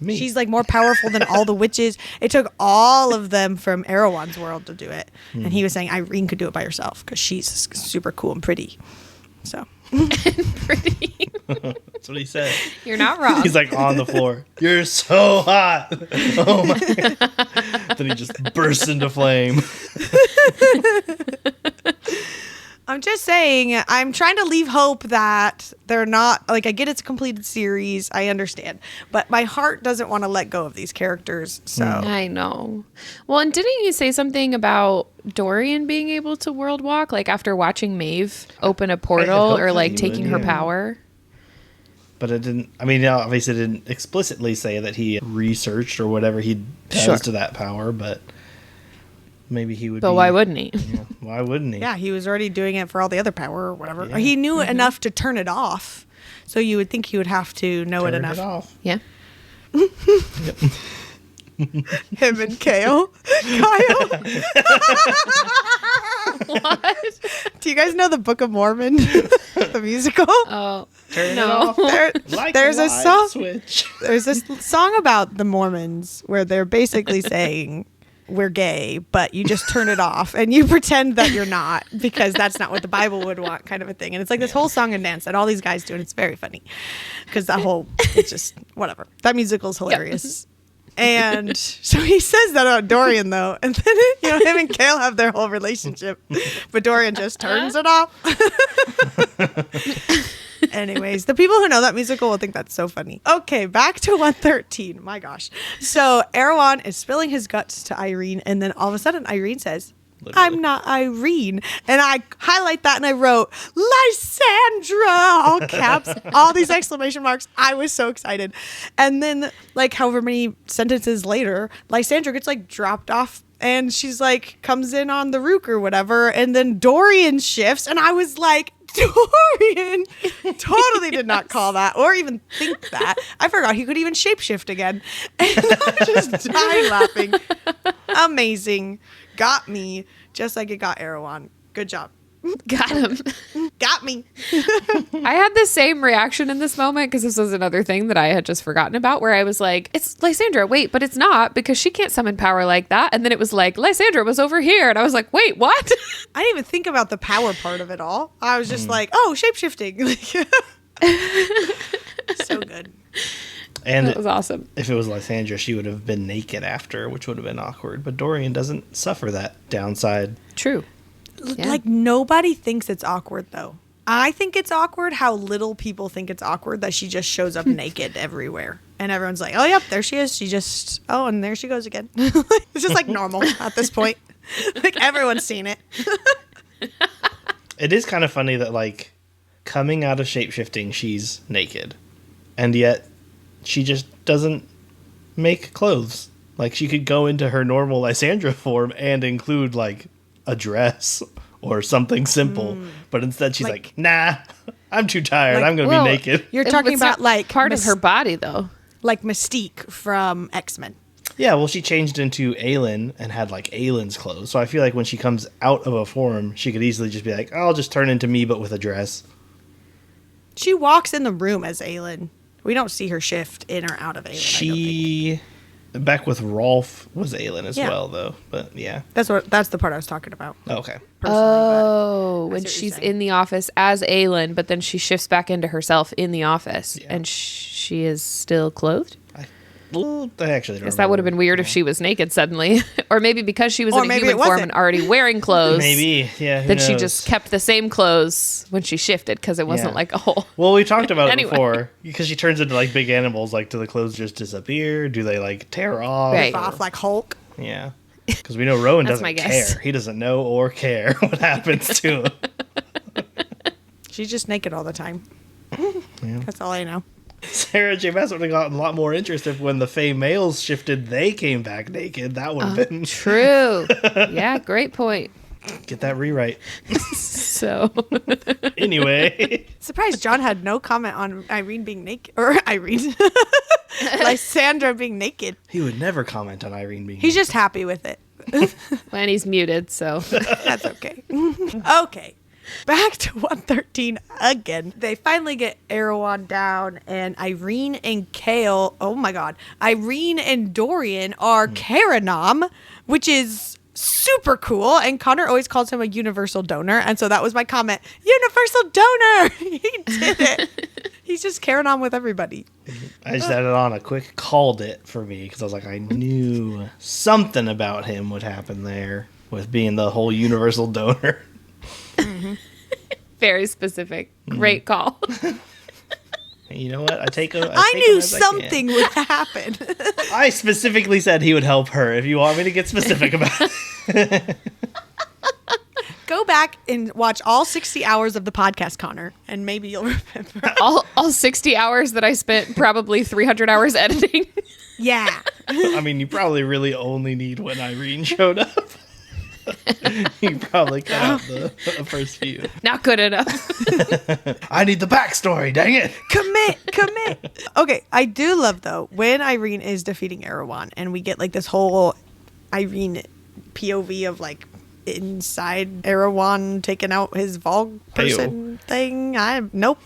Me. She's like more powerful than all the witches. It took all of them from Erawan's world to do it. And he was saying Irene could do it by herself because she's super cool and pretty. So. Pretty. That's what he said. You're not wrong. He's like on the floor. You're so hot. Oh my God. Then he just bursts into flame. I'm just saying, I'm trying to leave hope that they're not, like, I get it's a completed series, I understand, but my heart doesn't want to let go of these characters, so. I know. Well, and didn't you say something about Dorian being able to world walk, like after watching Maeve open a portal hoped or that like he taking would, her yeah. power? But it didn't, I mean, obviously it didn't explicitly say that he researched or whatever he does Sure. to that power, but maybe he would But why wouldn't he? Yeah, why wouldn't he? Yeah, he was already doing it for all the other power or whatever. Yeah. He knew enough to turn it off, so you would think he would have to know Turn it enough. it off. Yeah. Him and Kyle. Kyle. What? Do you guys know the Book of Mormon, the musical? Oh, Turn no. it off. Like There's a light song. switch. There's this song about the Mormons where they're basically saying we're gay, but you just turn it off and you pretend that you're not because that's not what the Bible would want, kind of a thing. And it's like this whole song and dance that all these guys do, and it's very funny because that whole, it's just whatever. That musical is hilarious. And so he says that about Dorian, though, and then him and Kale have their whole relationship, but Dorian just turns it off. Anyways, the people who know that musical will think that's so funny. Okay, back to 113. My gosh. So Erawan is spilling his guts to Irene, and then all of a sudden Irene says, Literally. I'm not Irene. And I highlight that and I wrote, Lysandra, all caps, all these exclamation marks. I was so excited. And then, like, however many sentences later, Lysandra gets, like, dropped off and she's, like, comes in on the Rook or whatever. And then Dorian shifts and I was like, Dorian totally did not call that or even think that. I forgot he could even shapeshift again. And I just died laughing. Amazing. Got me just like it got Erawan. Good job. Got him. Got me. I had the same reaction in this moment because this was another thing that I had just forgotten about where I was like, it's Lysandra, wait, but it's not because she can't summon power like that. And then it was like, Lysandra was over here. And I was like, wait, what? I didn't even think about the power part of it all. I was just like, oh, shapeshifting. So good. And That was awesome. if it was Lysandra, she would have been naked after, which would have been awkward. But Dorian doesn't suffer that downside. True. Yeah. Like, nobody thinks it's awkward, though. I think it's awkward how little people think it's awkward that she just shows up naked everywhere. And everyone's like, oh, yep, there she is. She just, oh, and there she goes again. It's just like normal at this point. Like, everyone's seen it. It is kind of funny that, like, coming out of shapeshifting, she's naked. And yet, she just doesn't make clothes. Like, she could go into her normal Lysandra form and include, like, a dress or something simple. But instead, she's like, nah, I'm too tired. Like, I'm going to be naked. You're talking It's about, not like, part of her body, though. like Mystique from X-Men. Yeah, well, she changed into Aelin and had, like, Aelin's clothes. So I feel like when she comes out of a form, she could easily just be like, oh, I'll just turn into me, but with a dress. She walks in the room as Aelin. We don't see her shift in or out of Aelin. I don't think. She, back with Rolf, was Aelin as Yeah. well, though. But yeah. That's the part I was talking about. Okay. Personally, Oh, I when see what she's you're saying. in the office as Aelin, but then she shifts back into herself in the office, Yeah. and she is still clothed. I actually don't Guess that would have been weird if she was naked suddenly, or maybe because she was Or in a maybe human it form wasn't. and already wearing clothes. Maybe, yeah. Who Then she knows? just kept the same clothes when she shifted because it wasn't Yeah. like a whole. Well, we talked about Anyway. it before because she turns into like big animals. Like, do the clothes just disappear? Do they like tear off? Right. off like Hulk. Yeah. Because we know Rowan That's my doesn't guess. care. He doesn't know or care what happens to him. She's just naked all the time. That's all I know. Sarah J. Maas would have gotten a lot more interest if when the Fae males shifted, they came back naked. That would have been... True. Yeah, great point. Get that rewrite. So, Anyway. Surprised John had no comment on Irene being naked. Or Irene. Lysandra being naked. He would never comment on Irene being He's just happy with it. when he's muted, so. That's okay. Okay. Back to 113 again. They finally get Erawan down, and Irene and Kale, oh my god, Irene and Dorian are Karanom, which is super cool. And Connor always calls him a universal donor, and so that was my comment. Universal donor! He did it. He's just Karanom with everybody. I just added on a quick called it for me because I was like, I knew something about him would happen there with being the whole universal donor. Very specific. Great call. You know what? I take him. I knew something would happen. I specifically said he would help her. If you want me to get specific about it. Go back and watch all 60 hours of the podcast, Connor, and maybe you'll remember. all 60 hours that I spent probably 300 hours editing. Yeah. I mean, you probably really only need when Irene showed up. You probably cut out the first few. Not good enough. I need the backstory, dang it. Commit. Okay, I do love, though, when Irene is defeating Erawan, and we get, like, this whole Irene POV of, like, inside Erawan taking out his Vogue person thing. Nope.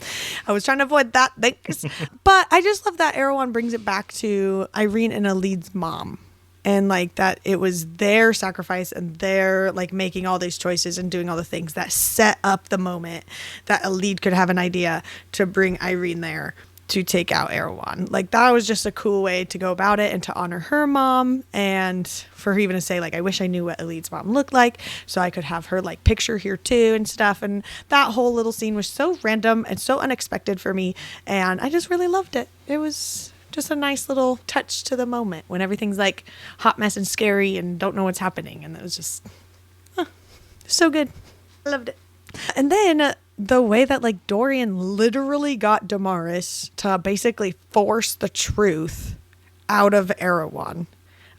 I was trying to avoid that. Thanks. But I just love that Erawan brings it back to Irene and Elid's mom. And like that it was their sacrifice and their like making all these choices and doing all the things that set up the moment that Elid could have an idea to bring Irene there to take out Erawan. Like that was just a cool way to go about it and to honor her mom, and for her even to say like, I wish I knew what Elid's mom looked like so I could have her like picture here too and stuff. And that whole little scene was so random and so unexpected for me, and I just really loved it. It was just a nice little touch to the moment when everything's like hot mess and scary and don't know what's happening. And it was just so good. I loved it. And then the way that like Dorian literally got Damaris to basically force the truth out of Erawan.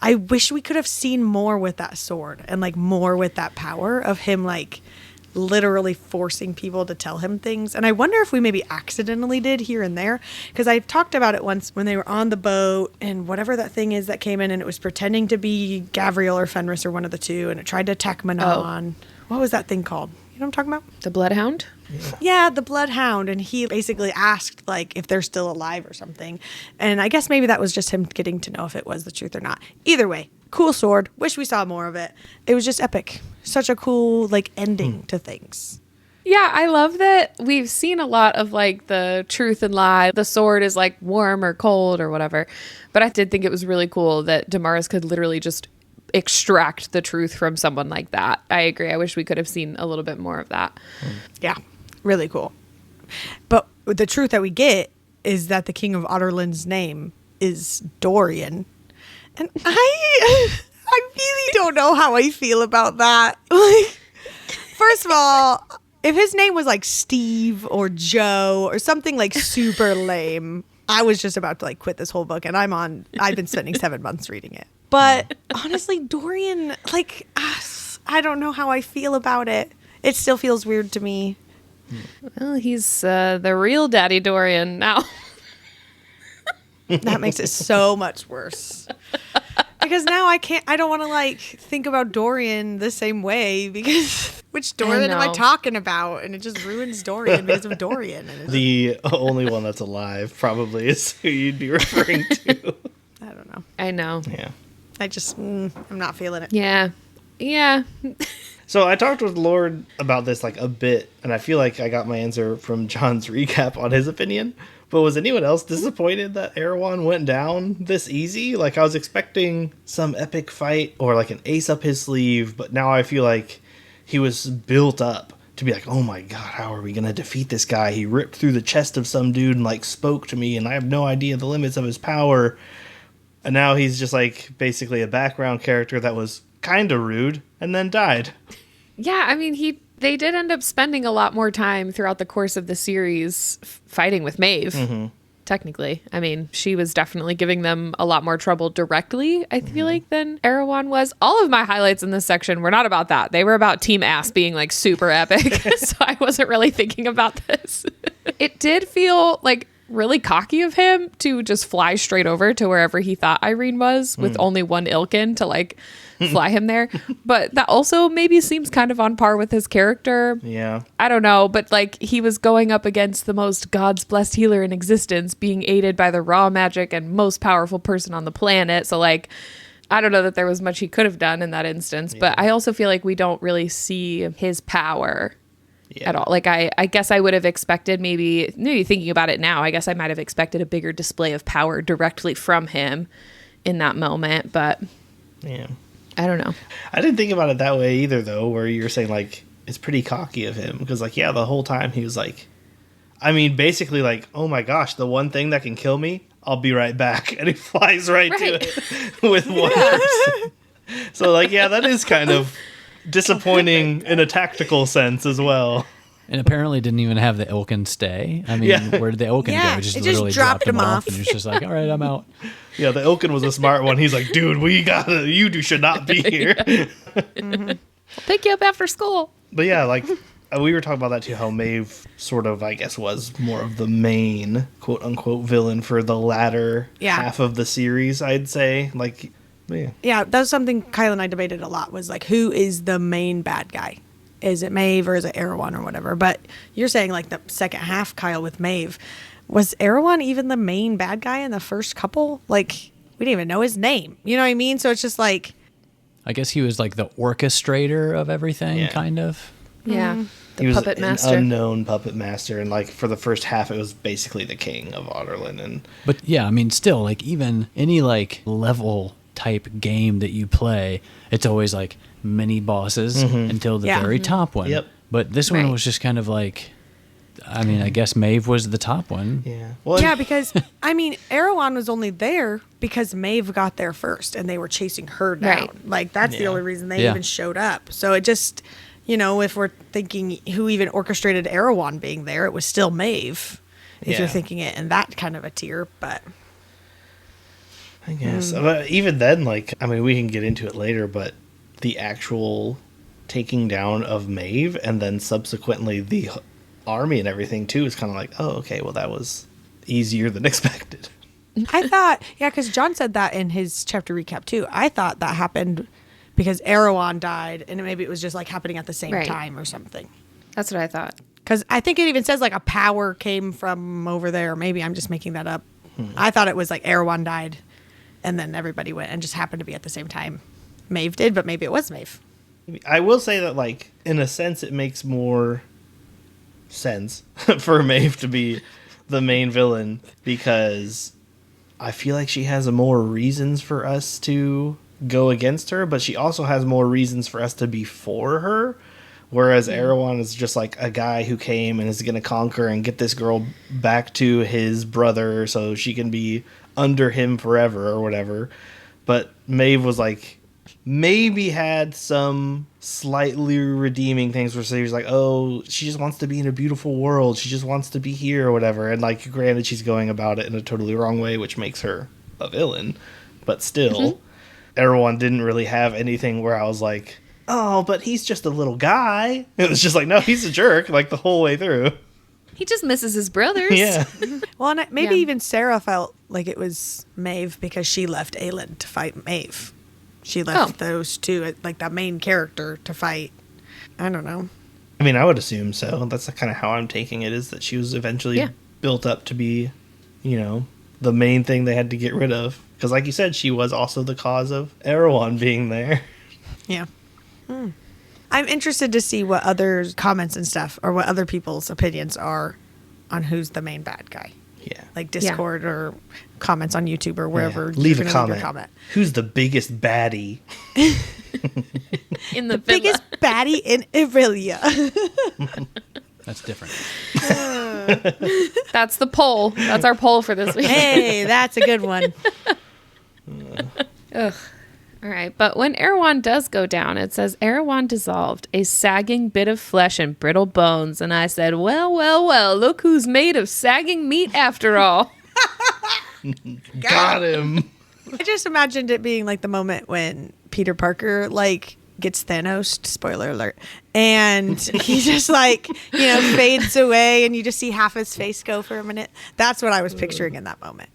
I wish we could have seen more with that sword and like more with that power of him like literally forcing people to tell him things. And I wonder if we maybe accidentally did here and there, because I talked about it once when they were on the boat and whatever that thing is that came in and it was pretending to be Gavriel or Fenris or one of the two, and it tried to attack Manon. What was that thing called? You know what I'm talking about? The Bloodhound? Yeah, the Bloodhound. And he basically asked like if they're still alive or something. And I guess maybe that was just him getting to know if it was the truth or not. Either way, cool sword. Wish we saw more of it. It was just epic. Such a cool like ending to things. Yeah, I love that we've seen a lot of like the truth and lie. The sword is like warm or cold or whatever. But I did think it was really cool that Damaris could literally just extract the truth from someone like that. I agree. I wish we could have seen a little bit more of that. Yeah, really cool. But the truth that we get is that the King of Otterland's name is Dorian. And I really don't know how I feel about that. Like, first of all, if his name was like Steve or Joe or something like super lame, I was just about to like quit this whole book, and I've been spending 7 months reading it. But honestly, Dorian, like, I don't know how I feel about it. It still feels weird to me. Well, he's the real Daddy Dorian now. That makes it so much worse. Because now I don't want to like think about Dorian the same way, because which Dorian am I talking about? And it just ruins Dorian because of Dorian. And the only one that's alive probably is who you'd be referring to. I don't know. I know. Yeah. I just, I'm not feeling it. Yeah. Yeah. So I talked with Lord about this like a bit, and I feel like I got my answer from John's recap on his opinion. But was anyone else disappointed that Erawan went down this easy? Like, I was expecting some epic fight or like an ace up his sleeve, but now I feel like he was built up to be like, oh my god, how are we going to defeat this guy? He ripped through the chest of some dude and like spoke to me, and I have no idea the limits of his power. And now he's just like basically a background character that was kind of rude, and then died. Yeah, I mean, they did end up spending a lot more time throughout the course of the series fighting with Maeve. Mm-hmm. Technically. I mean, she was definitely giving them a lot more trouble directly, I feel like, than Erawan was. All of my highlights in this section were not about that. They were about Team Ass being like super epic. So I wasn't really thinking about this. It did feel like really cocky of him to just fly straight over to wherever he thought Irene was with only one Ilkin to like fly him there. But that also maybe seems kind of on par with his character. Yeah. I don't know, but like he was going up against the most God's blessed healer in existence, being aided by the raw magic and most powerful person on the planet. So like, I don't know that there was much he could have done in that instance, but I also feel like we don't really see his power at all. Like I guess I would have expected maybe thinking about it now, I guess I might have expected a bigger display of power directly from him in that moment, but yeah. I don't know. I didn't think about it that way either, though, where you're saying, like, it's pretty cocky of him. Because, like, yeah, the whole time he was like, I mean, basically, like, oh my gosh, the one thing that can kill me, I'll be right back. And he flies right to it with one person. So, like, yeah, that is kind of disappointing in a tactical sense as well. And apparently didn't even have the Ilkin stay. I mean, where did the Ilkin go? It just literally dropped him off. And he was just like, all right, I'm out. Yeah, the Ilkin was a smart one. He's like, dude, you should not be here. I'll pick you up after school. But yeah, like, we were talking about that too, how Maeve sort of, I guess, was more of the main quote-unquote villain for the latter half of the series, I'd say. Like, yeah. Yeah, that was something Kyle and I debated a lot, was like, who is the main bad guy? Is it Maeve or is it Erawan or whatever? But you're saying like the second half, Kyle, with Maeve. Was Erawan even the main bad guy in the first couple? Like, we didn't even know his name. You know what I mean? So it's just like... I guess he was like the orchestrator of everything, kind of. Yeah. He was puppet master. An unknown puppet master. And like for the first half, it was basically the king of Otterlin. But yeah, I mean, still, like even any like level type game that you play, it's always like mini bosses until the very top one. Yep. But this one was just kind of like, I mean, I guess Maeve was the top one. Yeah. Well, yeah, because, I mean, Erawan was only there because Maeve got there first and they were chasing her down. Right. Like, that's the only reason they even showed up. So it just, you know, if we're thinking who even orchestrated Erawan being there, it was still Maeve. If you're thinking it in that kind of a tier, but... I guess. But even then, like, I mean, we can get into it later, but the actual taking down of Maeve and then subsequently the army and everything too is kind of like, oh, okay, well, that was easier than expected. I thought, because John said that in his chapter recap too. I thought that happened because Erawan died and maybe it was just like happening at the same time or something. That's what I thought. Because I think it even says like a power came from over there. Maybe I'm just making that up. I thought it was like Erawan died and then everybody went and just happened to be at the same time. Maeve did, but maybe it was Maeve. I will say that, like, in a sense, it makes more sense for Maeve to be the main villain because I feel like she has more reasons for us to go against her, but she also has more reasons for us to be for her. Whereas Erawan is just like a guy who came and is going to conquer and get this girl back to his brother so she can be under him forever or whatever. But Maeve was like, maybe had some slightly redeeming things where she was like, oh, she just wants to be in a beautiful world. She just wants to be here or whatever. And like, granted, she's going about it in a totally wrong way, which makes her a villain. But still, Erawan didn't really have anything where I was like, oh, but he's just a little guy. It was just like, no, he's a jerk, like the whole way through. He just misses his brothers. Yeah. Well, and maybe even Sarah felt like it was Maeve because she left Aelin to fight Maeve. She left those two, like that main character, to fight. I don't know. I mean, I would assume so. That's kind of how I'm taking it, is that she was eventually built up to be, you know, the main thing they had to get rid of. Because like you said, she was also the cause of Erawan being there. Yeah. I'm interested to see what other comments and stuff, or what other people's opinions are on who's the main bad guy. Yeah. Like Discord or comments on YouTube or wherever. Leave a comment. Who's the biggest baddie? In the biggest baddie in Irelia. That's different. That's the poll. That's our poll for this week. Hey, that's a good one. Ugh. All right, but when Erawan does go down, it says Erawan dissolved, a sagging bit of flesh and brittle bones. And I said, well, well, well, look who's made of sagging meat after all. Got him. I just imagined it being like the moment when Peter Parker like gets Thanos, spoiler alert, and he just like, fades away and you just see half his face go for a minute. That's what I was picturing in that moment.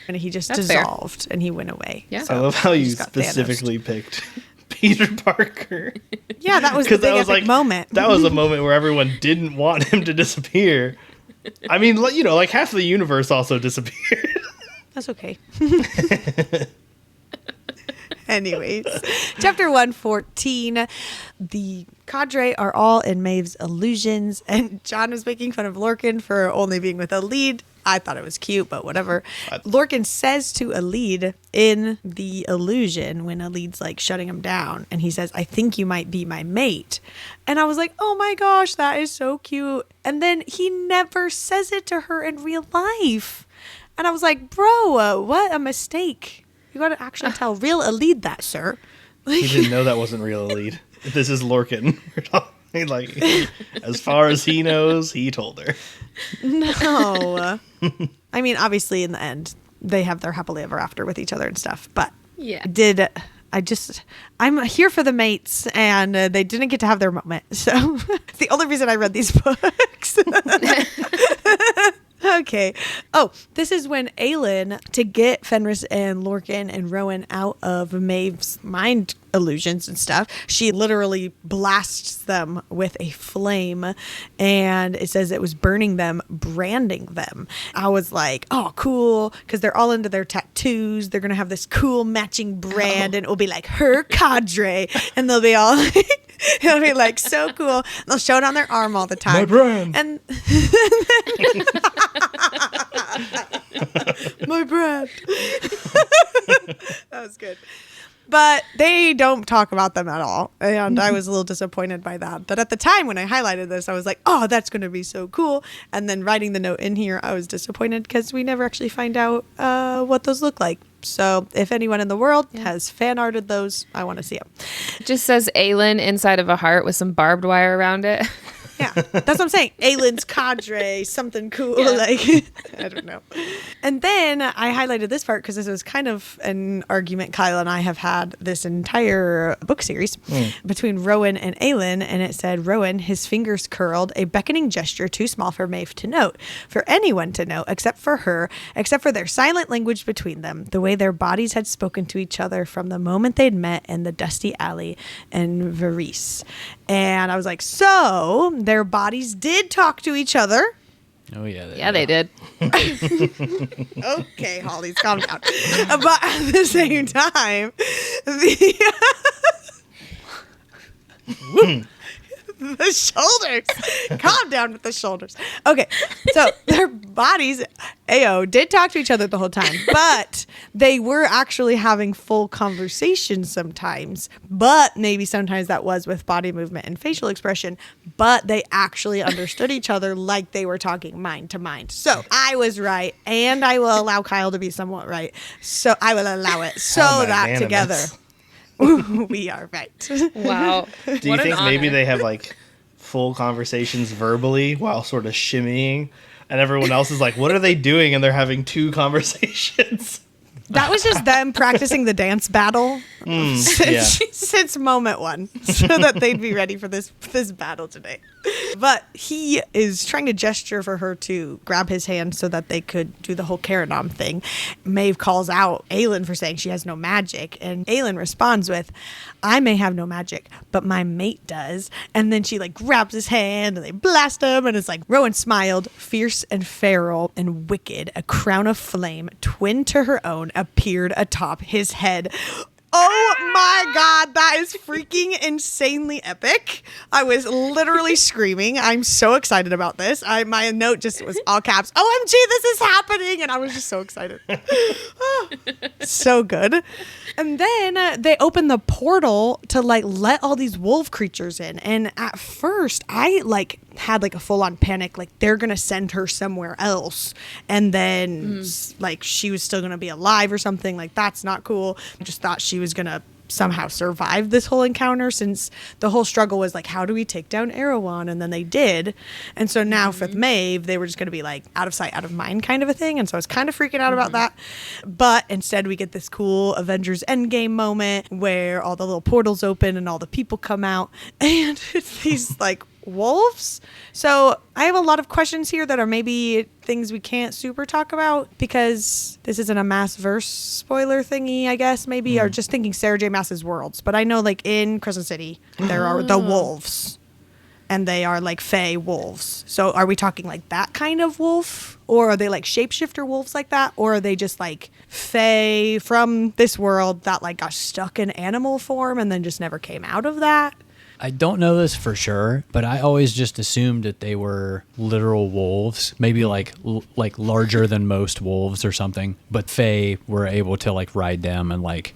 And he just dissolved and he went away. Yeah. So I love how you just got specifically picked Peter Parker. Yeah, that was the big epic moment. That was a moment where everyone didn't want him to disappear. I mean, like half of the universe also disappeared. That's okay. Anyways, chapter 114. The cadre are all in Maeve's illusions, and John was making fun of Lorcan for only being with a lead. I thought it was cute, but whatever. Lorcan says to Aelin in the illusion when Aelid's like shutting him down, and he says, I think you might be my mate. And I was like, oh my gosh, that is so cute. And then he never says it to her in real life. And I was like, bro, what a mistake. You got to actually tell real Aelin that, sir. He didn't know that wasn't real Aelin. This is Lorcan. We're talking like, as far as he knows, he told her. No. I mean, obviously, in the end, they have their happily ever after with each other and stuff. But Yeah. I'm here for the mates, and they didn't get to have their moment. So it's the only reason I read these books. Okay. Oh, this is when Aelin, to get Fenris and Lorcan and Rowan out of Maeve's mind illusions and stuff, she literally blasts them with a flame, and it says it was burning them, branding them. I was like, oh, cool, because they're all into their tattoos. They're going to have this cool matching brand, and it will be like her cadre, and they'll be all it'll be like so cool. They'll show it on their arm all the time. My brand. And my brand. That was good. But they don't talk about them at all. And I was a little disappointed by that. But at the time when I highlighted this, I was like, oh, that's going to be so cool. And then writing the note in here, I was disappointed because we never actually find out what those look like. So if anyone in the world has fan arted those, I want to see them. It just says Aelin inside of a heart with some barbed wire around it. Yeah, that's what I'm saying. Aelin's cadre, something cool. Yeah. Like, I don't know. And then I highlighted this part because this was kind of an argument Kyle and I have had this entire book series between Rowan and Aelin. And it said, Rowan, his fingers curled, a beckoning gesture too small for Maeve to note, for anyone to know, except for her, except for their silent language between them, the way their bodies had spoken to each other from the moment they'd met in the dusty alley in Varese. And I was like, so their bodies did talk to each other. Oh, yeah. Yeah, they did. Okay, Holly's calm down. But at the same time, the shoulders. Calm down with the shoulders. Okay, so their bodies, did talk to each other the whole time, but they were actually having full conversations sometimes. But maybe sometimes that was with body movement and facial expression, but they actually understood each other like they were talking mind to mind. So I was right, and I will allow Kyle to be somewhat right. So I will allow it so that together we are right. Wow. Do you think maybe they have like full conversations verbally while sort of shimmying, and everyone else is like, what are they doing? And they're having two conversations. That was just them practicing the dance battle since moment one, so that they'd be ready for this battle today. But he is trying to gesture for her to grab his hand so that they could do the whole Karanom thing. Maeve calls out Aelin for saying she has no magic, and Aelin responds with, I may have no magic, but my mate does. And then she like grabs his hand and they blast him, and it's like Rowan smiled, fierce and feral and wicked. A crown of flame, twin to her own, appeared atop his head. Oh my God, that is freaking insanely epic. I was literally screaming. I'm so excited about this. My note just was all caps, OMG, this is happening. And I was just so excited. So good. And then they open the portal to like let all these wolf creatures in. And at first I like had like a full on panic, like they're going to send her somewhere else. And then like she was still going to be alive or something. Like that's not cool. I just thought she was going to somehow survive this whole encounter, since the whole struggle was like, how do we take down Erawan? And then they did. And so now with Maeve, they were just going to be like out of sight, out of mind kind of a thing. And so I was kind of freaking out about that. But instead we get this cool Avengers Endgame moment where all the little portals open and all the people come out, and it's these like wolves. So I have a lot of questions here that are maybe things we can't super talk about because this isn't a Maasverse spoiler thingy, I guess, maybe, or just thinking Sarah J. Maas's worlds. But I know like in Crescent City, there are the wolves, and they are like fae wolves. So are we talking like that kind of wolf, or are they like shapeshifter wolves like that, or are they just like fae from this world that like got stuck in animal form and then just never came out of that? I don't know this for sure, but I always just assumed that they were literal wolves, maybe like larger than most wolves or something. But fae were able to like ride them and like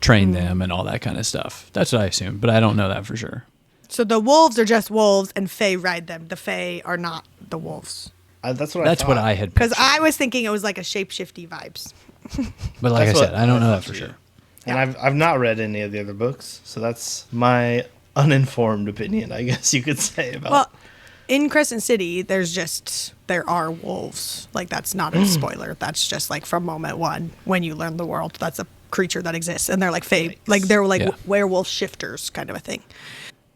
train them and all that kind of stuff. That's what I assumed, but I don't know that for sure. So the wolves are just wolves, and fae ride them. The fae are not the wolves. That's what That's I thought. what I had. Because pictured. I was thinking it was like a shapeshifty vibes. But like That's I said, what I don't know I that thought for too. sure. And I've not read any of the other books, so that's my uninformed opinion, I guess you could say, about. Well, in Crescent City, there are wolves. Like, that's not a spoiler. That's just like from moment one when you learn the world. That's a creature that exists, and they're like fae, like they're like werewolf shifters kind of a thing.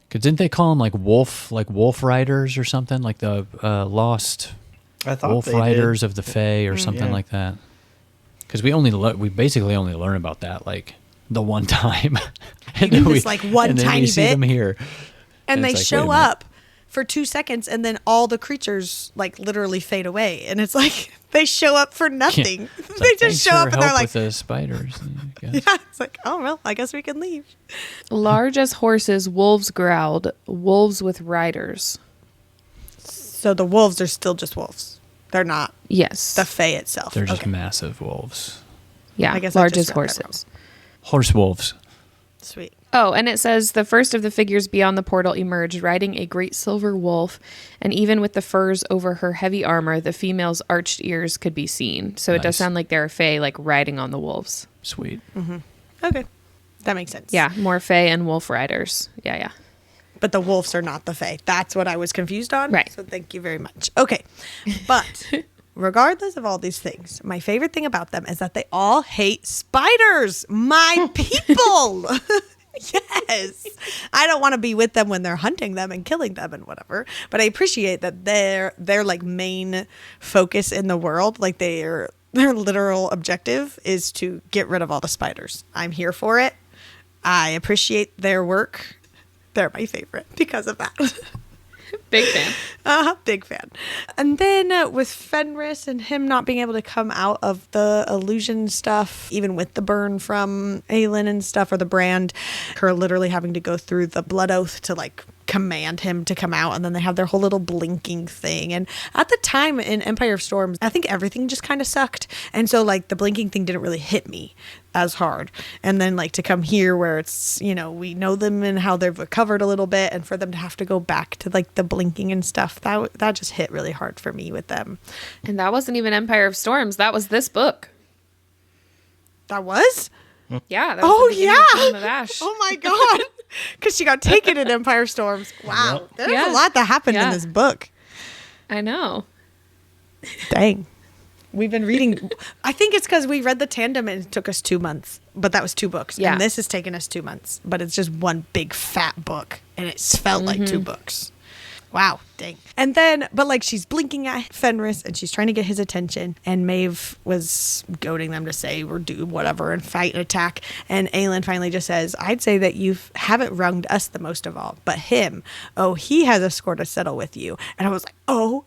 Because didn't they call them like wolf riders or something, like the lost I thought wolf they riders did. of the fae or something Yeah. like that? Because we basically only learn about that like the one time, and Even just, like, one and then tiny we see bit. them here, And they it's like, show wait a minute. up for 2 seconds, and then all the creatures like literally fade away, and it's like they show up for nothing. It's They like, just "Thanks show for up and they're help like, with the spiders. I guess." yeah, it's like, oh well, I guess we can leave. Large as horses, wolves growled, wolves with riders. So the wolves are still just wolves. They're not Yes. the fae itself. They're just Okay. massive wolves, Yeah, I guess I large just as read that horses. horse wolves. Sweet. Oh, and it says the first of the figures beyond the portal emerged, riding a great silver wolf, and even with the furs over her heavy armor, the female's arched ears could be seen. So it does Nice. sound like they're fae, like riding on the wolves. Sweet. Okay, that makes sense. Yeah, more fae and wolf riders. Yeah. But the wolves are not the fae. That's what I was confused on. Right. So thank you very much. Okay. But regardless of all these things, my favorite thing about them is that they all hate spiders. My people. Yes. I don't want to be with them when they're hunting them and killing them and whatever. But I appreciate that their like main focus in the world, like their literal objective is to get rid of all the spiders. I'm here for it. I appreciate their work. They're my favorite because of that. Big fan. Big fan. And then with Fenris and him not being able to come out of the illusion stuff, even with the burn from Aelin and stuff, or the brand, her literally having to go through the blood oath to like command him to come out, and then they have their whole little blinking thing. And at the time in Empire of Storms, I think everything just kind of sucked, and so like the blinking thing didn't really hit me as hard. And then like to come here where it's, you know, we know them and how they've recovered a little bit, and for them to have to go back to like the blinking and stuff, that just hit really hard for me with them. And that wasn't even Empire of Storms. That was this book. That was? Yeah. That was the beginning of Kingdom of yeah. Ash. Oh my god. Because she got taken in Empire Storms. Wow. There's Yeah. a lot that happened in Yeah. this book. I know. Dang. We've been reading. I think it's because we read the tandem and it took us 2 months, but that was 2 books. Yeah. And this has taken us 2 months, but it's just one big fat book, and it's felt like 2 books. Wow, dang. And then, but like she's blinking at Fenris and she's trying to get his attention, and Maeve was goading them to say or do whatever and fight and attack. And Aelin finally just says, I'd say that you haven't wronged us the most of all, but him. Oh, he has a score to settle with you. And I was like, oh.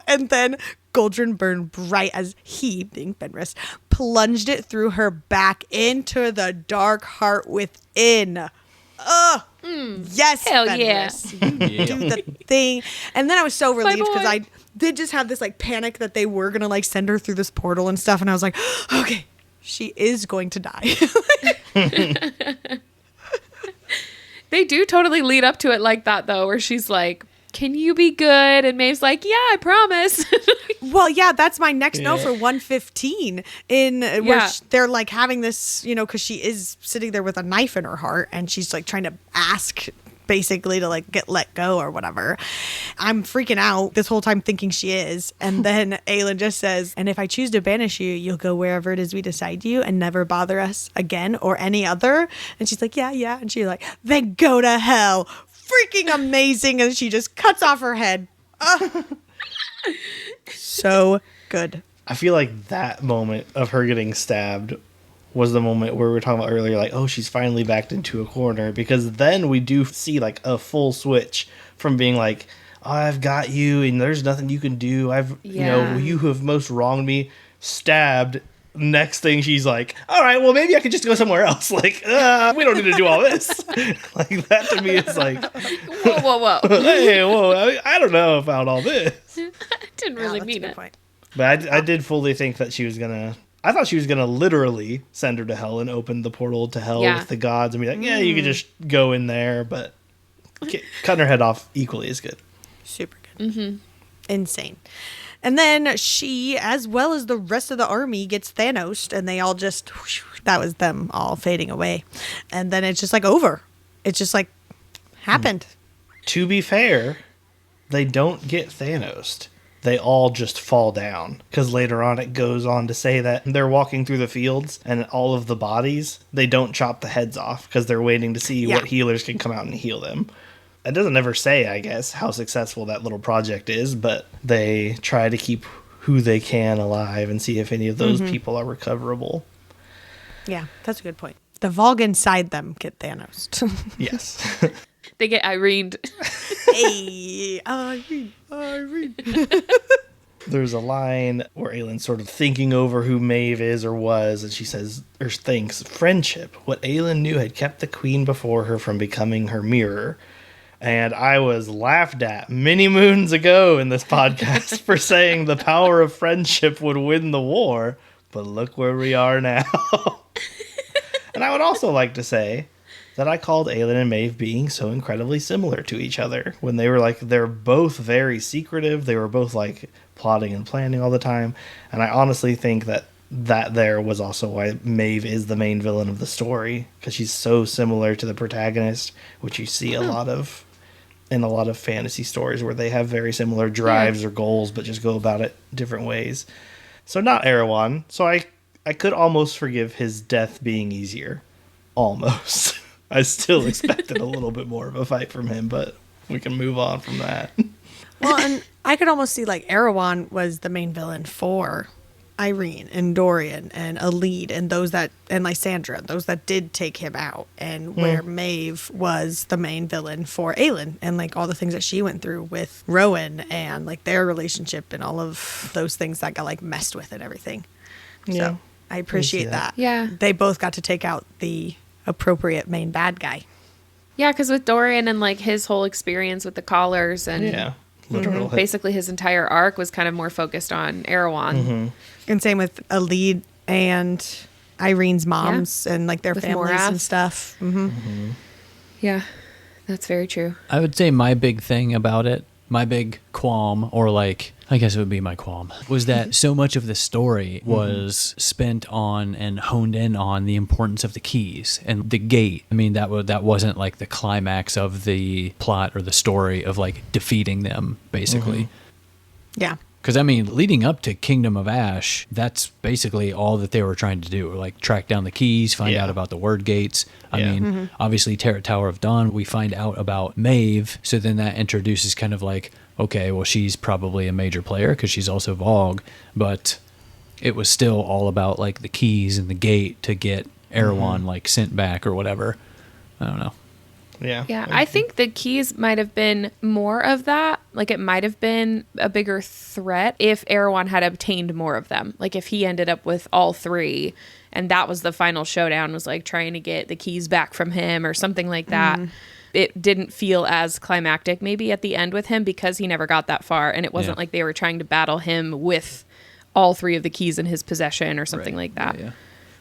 And then Goldrin burned bright as he, being Fenris, plunged it through her back into the dark heart within. Ugh. Yes, Hell Fenris. yeah. You do the thing. And then I was so relieved because boy. I did just have this like panic that they were going to like send her through this portal and stuff. And I was like, okay, she is going to die. They do totally lead up to it like that, though, where she's like can you be good? And Maeve's like, yeah, I promise. Well, yeah, that's my next note for 115 where they're like having this, because she is sitting there with a knife in her heart and she's like trying to ask basically to like get let go or whatever. I'm freaking out this whole time thinking she is. And then Aelin just says, and if I choose to banish you, you'll go wherever it is we decide you and never bother us again or any other. And she's like, yeah. And she's like, then go to hell. Freaking amazing. And she just cuts off her head. So good. I feel like that moment of her getting stabbed was the moment where we were talking about earlier, like, oh, she's finally backed into a corner, because then we do see like a full switch from being like, oh, I've got you and there's nothing you can do. You who have most wronged me, stabbed. Next thing she's like, all right, well, maybe I could just go somewhere else. Like, we don't need to do all this. Like, that to me is like, whoa. Hey, whoa, I don't know about all this. I didn't really mean it. Point. But I did fully think that she was going to, I thought she was going to literally send her to hell and open the portal to hell with the gods and be like, yeah, you could just go in there. But cutting her head off equally is good. Super good. Mm-hmm. Insane. And then she, as well as the rest of the army, gets Thanos, and they all just, whoosh, that was them all fading away. And then it's just like over. It's just like happened. To be fair, they don't get Thanos. They all just fall down. Because later on it goes on to say that they're walking through the fields and all of the bodies, they don't chop the heads off because they're waiting to see what healers can come out and heal them. It doesn't ever say, I guess, how successful that little project is, but they try to keep who they can alive and see if any of those people are recoverable. Yeah, that's a good point. The Volg inside them get Thanos. Yes. They get Irene. Hey, Irene. There's a line where Aelin's sort of thinking over who Maeve is or was, and she says, or thinks, friendship. What Aelin knew had kept the queen before her from becoming her mirror. And I was laughed at many moons ago in this podcast for saying the power of friendship would win the war. But look where we are now. And I would also like to say that I called Aelin and Maeve being so incredibly similar to each other. When they were like, they're both very secretive. They were both like plotting and planning all the time. And I honestly think that there was also why Maeve is the main villain of the story. Because she's so similar to the protagonist, which you see a lot of in a lot of fantasy stories where they have very similar drives or goals, but just go about it different ways. So not Erawan. So I could almost forgive his death being easier. Almost. I still expected a little bit more of a fight from him, but we can move on from that. Well, and I could almost see like Erawan was the main villain for Irene and Dorian and Aelin and Lysandra, those that did take him out, and where Maeve was the main villain for Aelin and like all the things that she went through with Rowan and like their relationship and all of those things that got like messed with and everything. Yeah. So I appreciate that. Yeah. They both got to take out the appropriate main bad guy. Yeah, because with Dorian and like his whole experience with the collars and literal basically his entire arc was kind of more focused on Erawan. And same with Aelin and Irene's moms and like their With families Morath. and stuff. Yeah, that's very true. I would say my big thing about it, my big qualm, or like, I guess it would be my qualm, was that so much of the story was spent on and honed in on the importance of the keys and the gate. I mean, that wasn't like the climax of the plot or the story of like defeating them, basically. Yeah. Because, I mean, leading up to Kingdom of Ash, that's basically all that they were trying to do. Like, track down the keys, find out about the word gates. I mean, obviously, Tower of Dawn, we find out about Maeve. So then that introduces kind of like, okay, well, she's probably a major player because she's also Vogue. But it was still all about, like, the keys and the gate to get Erawan, like, sent back or whatever. I don't know. Yeah, I think the keys might have been more of that. Like, it might have been a bigger threat if Erawan had obtained more of them. Like, if he ended up with all three, and that was the final showdown, was like trying to get the keys back from him or something like that. It didn't feel as climactic maybe at the end with him because he never got that far, and it wasn't like they were trying to battle him with all three of the keys in his possession or something like that.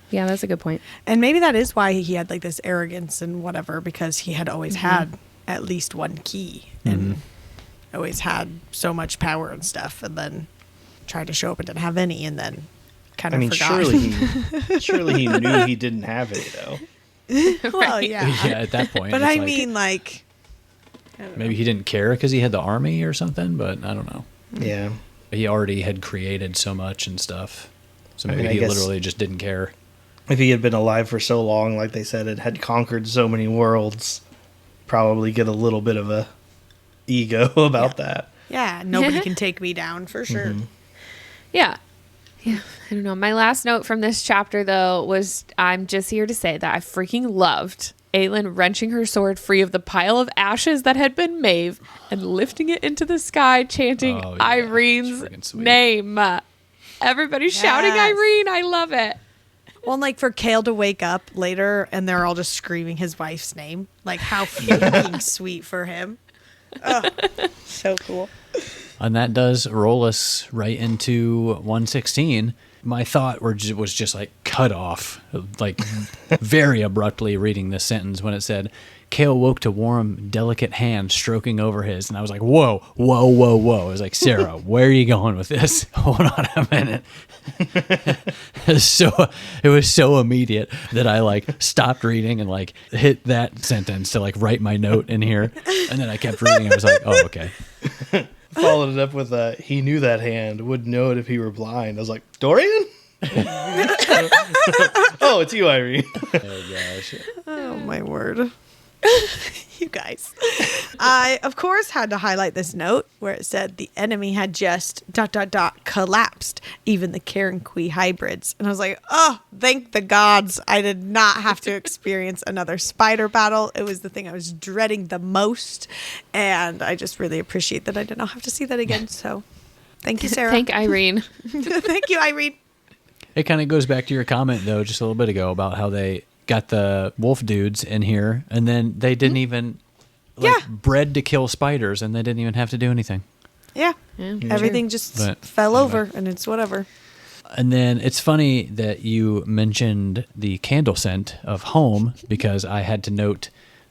Yeah, that's a good point. And maybe that is why he had like this arrogance and whatever, because he had always had at least one key. And always had so much power and stuff, and then tried to show up and didn't have any, and then kind of forgot. Surely he knew he didn't have any, though. Well, yeah. Yeah, at that point. But it's I like, mean, like, I don't know. maybe he didn't care because he had the army or something, but I don't know. Yeah. He already had created so much and stuff. So I maybe mean, I he guess- literally just didn't care. If he had been alive for so long, like they said, and had conquered so many worlds, probably get a little bit of a ego about that. Yeah, nobody can take me down for sure. Yeah. Yeah. I don't know. My last note from this chapter, though, was I'm just here to say that I freaking loved Aelin wrenching her sword free of the pile of ashes that had been Maeve and lifting it into the sky, chanting Oh, yeah. It's Irene's freaking sweet. name. Everybody's shouting Yes. Irene. I love it. Well, and, like, for Kale to wake up later and they're all just screaming his wife's name. Like, how freaking sweet for him. Oh, so cool. And that does roll us right into 116. My thought was just like cut off, like very abruptly reading this sentence when it said, Kale woke to warm, delicate hands stroking over his. And I was like, whoa, whoa, whoa, whoa. I was like, Sarah, where are you going with this? Hold on a minute. It was so immediate that I like stopped reading and like hit that sentence to like write my note in here. And then I kept reading. I was like, oh, okay. Followed it up with he knew that hand, would know it if he were blind. I was like, Dorian? Oh, it's you, Irene. Oh, gosh. Oh, my word. You guys. I, of course, had to highlight this note where it said the enemy had just ... collapsed, even the Karenqui hybrids. And I was like, oh, thank the gods. I did not have to experience another spider battle. It was the thing I was dreading the most. And I just really appreciate that I did not have to see that again. So thank you, Sarah. Thank Irene. Thank you, Irene. It kind of goes back to your comment, though, just a little bit ago about how they got the wolf dudes in here, and then they didn't even bred to kill spiders, and they didn't even have to do anything. Yeah. Yeah, Everything just But, fell anyway. over, and it's whatever. And then it's funny that you mentioned the candle scent of home, because I had to note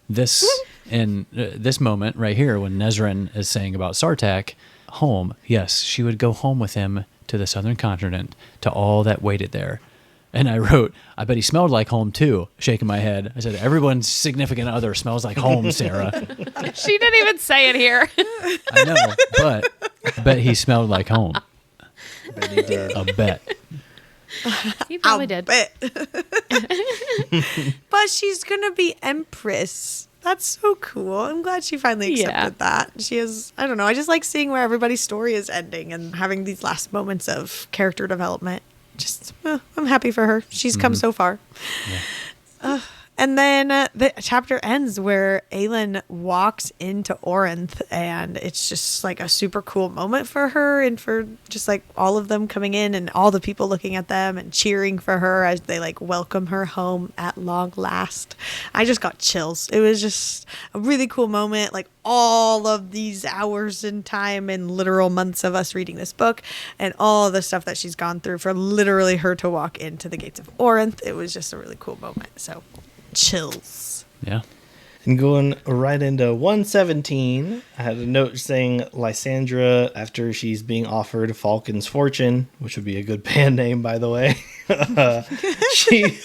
this in this moment right here when Nezran is saying about Sartak, home. Yes, she would go home with him to the southern continent, to all that waited there. And I wrote, I bet he smelled like home too, shaking my head. I said, everyone's significant other smells like home, Sarah. She didn't even say it here. I know, but I bet he smelled like home. But he did. A bet. He probably I'll did. bet. But she's gonna be Empress. That's so cool. I'm glad she finally accepted that. She is, I don't know, I just like seeing where everybody's story is ending and having these last moments of character development. Just, I'm happy for her. She's come so far. And then the chapter ends where Aelin walks into Orinth, and it's just like a super cool moment for her and for just like all of them coming in and all the people looking at them and cheering for her as they like welcome her home at long last. I just got chills. It was just a really cool moment. Like all of these hours in time and literal months of us reading this book and all the stuff that she's gone through for literally her to walk into the gates of Orinth. It was just a really cool moment. So chills. Yeah. And going right into 117, I had a note saying Lysandra, after she's being offered Falcon's Fortune, which would be a good band name, by the way, she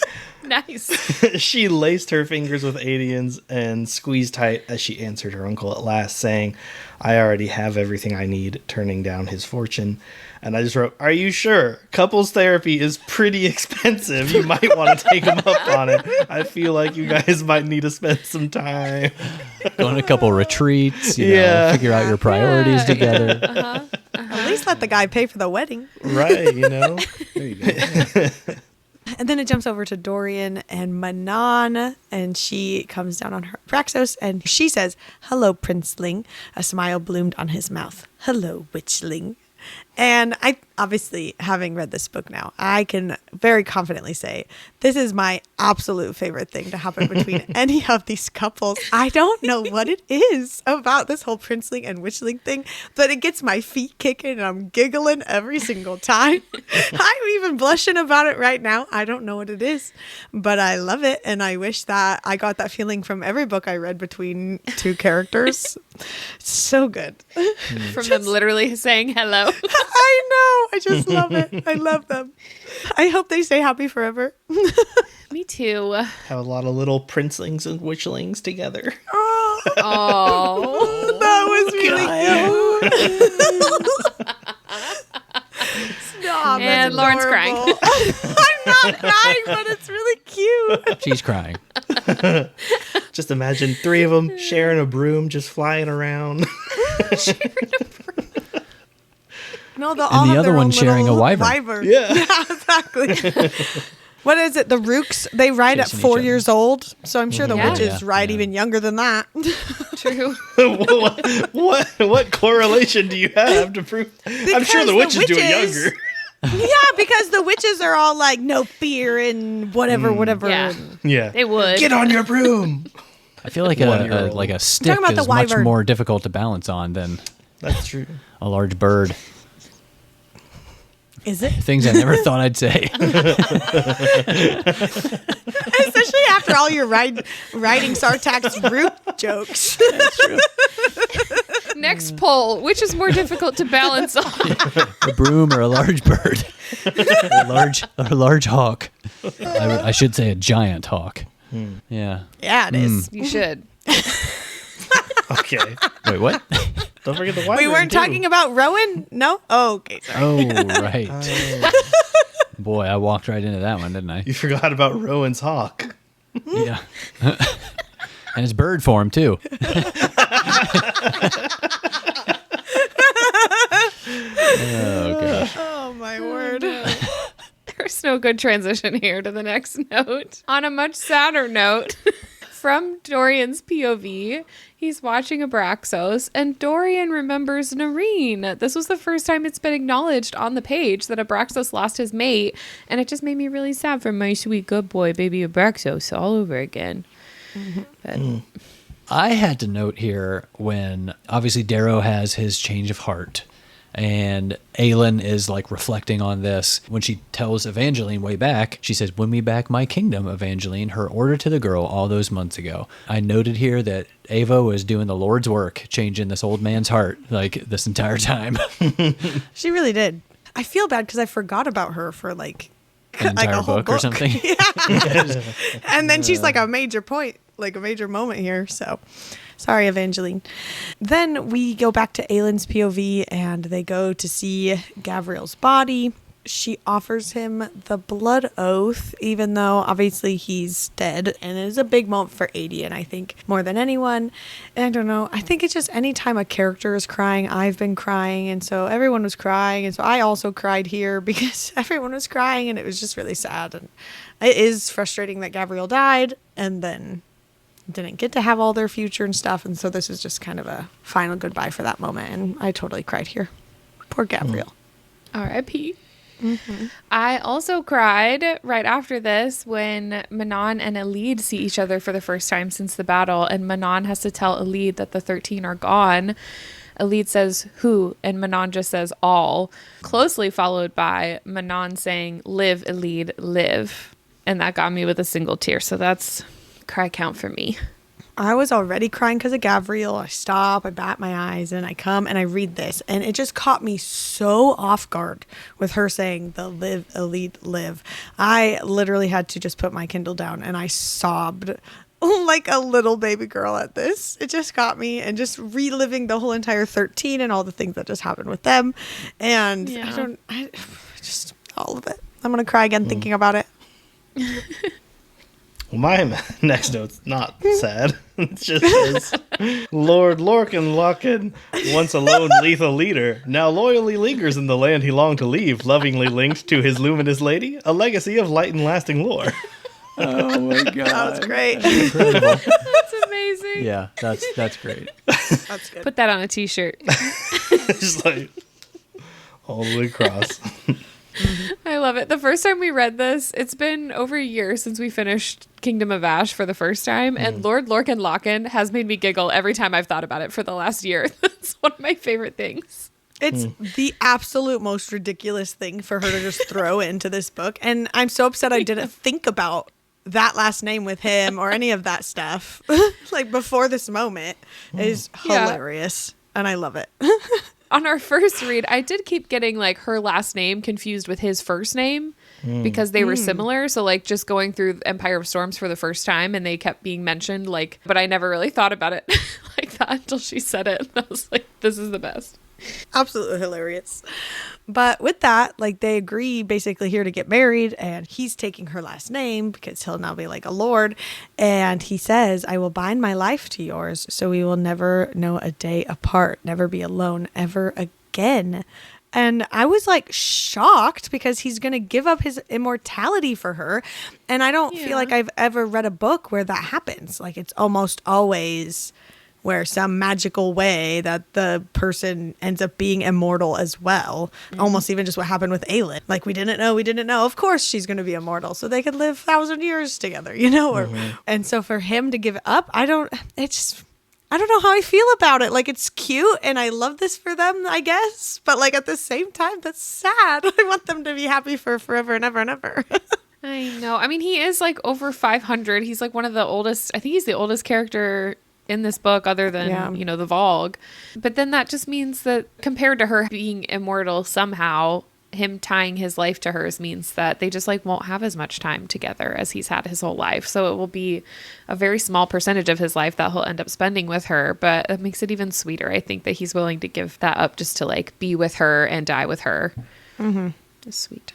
Nice. she laced her fingers with Adians and squeezed tight as she answered her uncle at last, saying, I already have everything I need, turning down his fortune. And I just wrote, are you sure? Couples therapy is pretty expensive. You might want to take him up on it. I feel like you guys might need to spend some time. Go on a couple retreats, you Yeah. know, figure out your priorities together. At least let the guy pay for the wedding. Right, you know? There you go. And then it jumps over to Dorian and Manon, and she comes down on her Praxos, and she says, hello, princeling. A smile bloomed on his mouth. Hello, witchling. And I obviously, having read this book now, I can very confidently say this is my absolute favorite thing to happen between any of these couples. I don't know what it is about this whole princeling and witchling thing, but it gets my feet kicking and I'm giggling every single time. I'm even blushing about it right now. I don't know what it is, but I love it. And I wish that I got that feeling from every book I read between two characters. So good. From them literally saying hello. I know. I just love it. I love them. I hope they stay happy forever. Me too. Have a lot of little princelings and witchlings together. Oh, Oh. that was really cute. Stop. And that's Lauren's crying. adorable. I'm not crying, but it's really cute. She's crying. Just imagine 3 of them sharing a broom, just flying around. No, they'll And all the have other their one own sharing a little wyvern. Yeah. exactly. What is it? The Rooks, they ride at Chasing each 4 other. years old. So I'm sure the Yeah. witches Yeah, ride yeah. even younger than that. True. what correlation do you have to prove? I'm sure the witches do it younger. Yeah, because the witches are all like, no fear and whatever. Yeah. Yeah. They would. Get on your broom. I feel like One-year-old. a stick about the is much wyvern. more difficult to balance on than That's true. a large bird. Is it? Things I never thought I'd say. Especially after all your riding Sartax root jokes. Next poll. Which is more difficult to balance on? A broom or a large bird? a large hawk. I should say a giant hawk. Yeah. Yeah, it is. You should. Okay. Wait, what? Don't forget the wyvern. We weren't too. talking about Rowan? No? Oh, okay, sorry. Oh, right. Boy, I walked right into that one, didn't I? You forgot about Rowan's hawk. Yeah. And it's bird form, too. Oh, gosh. Oh, my word. There's no good transition here to the next note. On a much sadder note, from Dorian's POV, he's watching Abraxos, and Dorian remembers Nareen. This was the first time it's been acknowledged on the page that Abraxos lost his mate, and it just made me really sad for my sweet good boy, baby Abraxos, all over again. But I had to note here when obviously Darrow has his change of heart and Aelin is like reflecting on this when she tells Evangeline way back. She says, "Win me back my kingdom, Evangeline," her order to the girl all those months ago. I noted here that Ava was doing the Lord's work, changing this old man's heart like this entire time. She really did. I feel bad because I forgot about her for like An entire a whole book or something. Yeah. And then she's like a major point, like a major moment here. So sorry, Evangeline. Then we go back to Aelin's POV and they go to see Gavriel's body. She offers him the blood oath, even though obviously he's dead. And it is a big moment for Aedion, I think, more than anyone. And I don't know. I think it's just any time a character is crying, I've been crying. And so everyone was crying. And so I also cried here because everyone was crying. And it was just really sad. And it is frustrating that Gavriel died and then didn't get to have all their future and stuff. And so this is just kind of a final goodbye for that moment. And I totally cried here. Poor Gavriel. R.I.P. I also cried right after this when Manon and Elide see each other for the first time since the battle, and Manon has to tell Elide that the 13 are gone. Elide says, "Who?" and Manon just says, "All," closely followed by Manon saying, "Live, Elide, live." And that got me with a single tear, so that's cry count for me. I was already crying because of Gavriel. I stop, I bat my eyes, and I come and I read this. And it just caught me so off guard with her saying the "live, Elite, live." I literally had to just put my Kindle down and I sobbed like a little baby girl at this. It just got me, and just reliving the whole entire 13 and all the things that just happened with them. And I just all of it. I'm going to cry again thinking about it. Well, my next note's not sad. It just says, "Lord Lorcan Locken, once a lone lethal leader, now loyally lingers in the land he longed to leave, lovingly linked to his luminous lady, a legacy of light and lasting lore." Oh my god. That was great. Incredible. That's amazing. Yeah, that's great. That's good. Put that on a t-shirt. Just like, all the way across. I love it. The first time we read this, it's been over a year since we finished Kingdom of Ash for the first time, and Lord Lorcan Locken has made me giggle every time I've thought about it for the last year. That's one of my favorite things. It's the absolute most ridiculous thing for her to just throw into this book. And I'm so upset I didn't think about that last name with him or any of that stuff. Like before this moment is hilarious. And I love it. On our first read, I did keep getting like her last name confused with his first name because they were similar. So like just going through Empire of Storms for the first time and they kept being mentioned, like, but I never really thought about it like that until she said it. And I was like, this is the best. Absolutely hilarious. But with that, like they agree basically here to get married, and he's taking her last name because he'll now be like a lord. And he says, I will bind my life to yours so we will never know a day apart, never be alone ever again. And I was like shocked because he's going to give up his immortality for her. And I don't feel like I've ever read a book where that happens. Like it's almost always where some magical way that the person ends up being immortal as well. Almost even just what happened with Aelin. Like we didn't know. Of course she's going to be immortal so they could live 1,000 years together, you know? And so for him to give it up, I don't know how I feel about it. Like it's cute and I love this for them, I guess. But like at the same time, that's sad. I want them to be happy for forever and ever and ever. I know. I mean, he is like over 500. He's like one of the oldest. I think he's the oldest character in this book other than, you know, the Vogue. But then that just means that compared to her being immortal somehow, him tying his life to hers means that they just like won't have as much time together as he's had his whole life. So it will be a very small percentage of his life that he'll end up spending with her. But it makes it even sweeter, I think, that he's willing to give that up just to like be with her and die with her. Just sweet.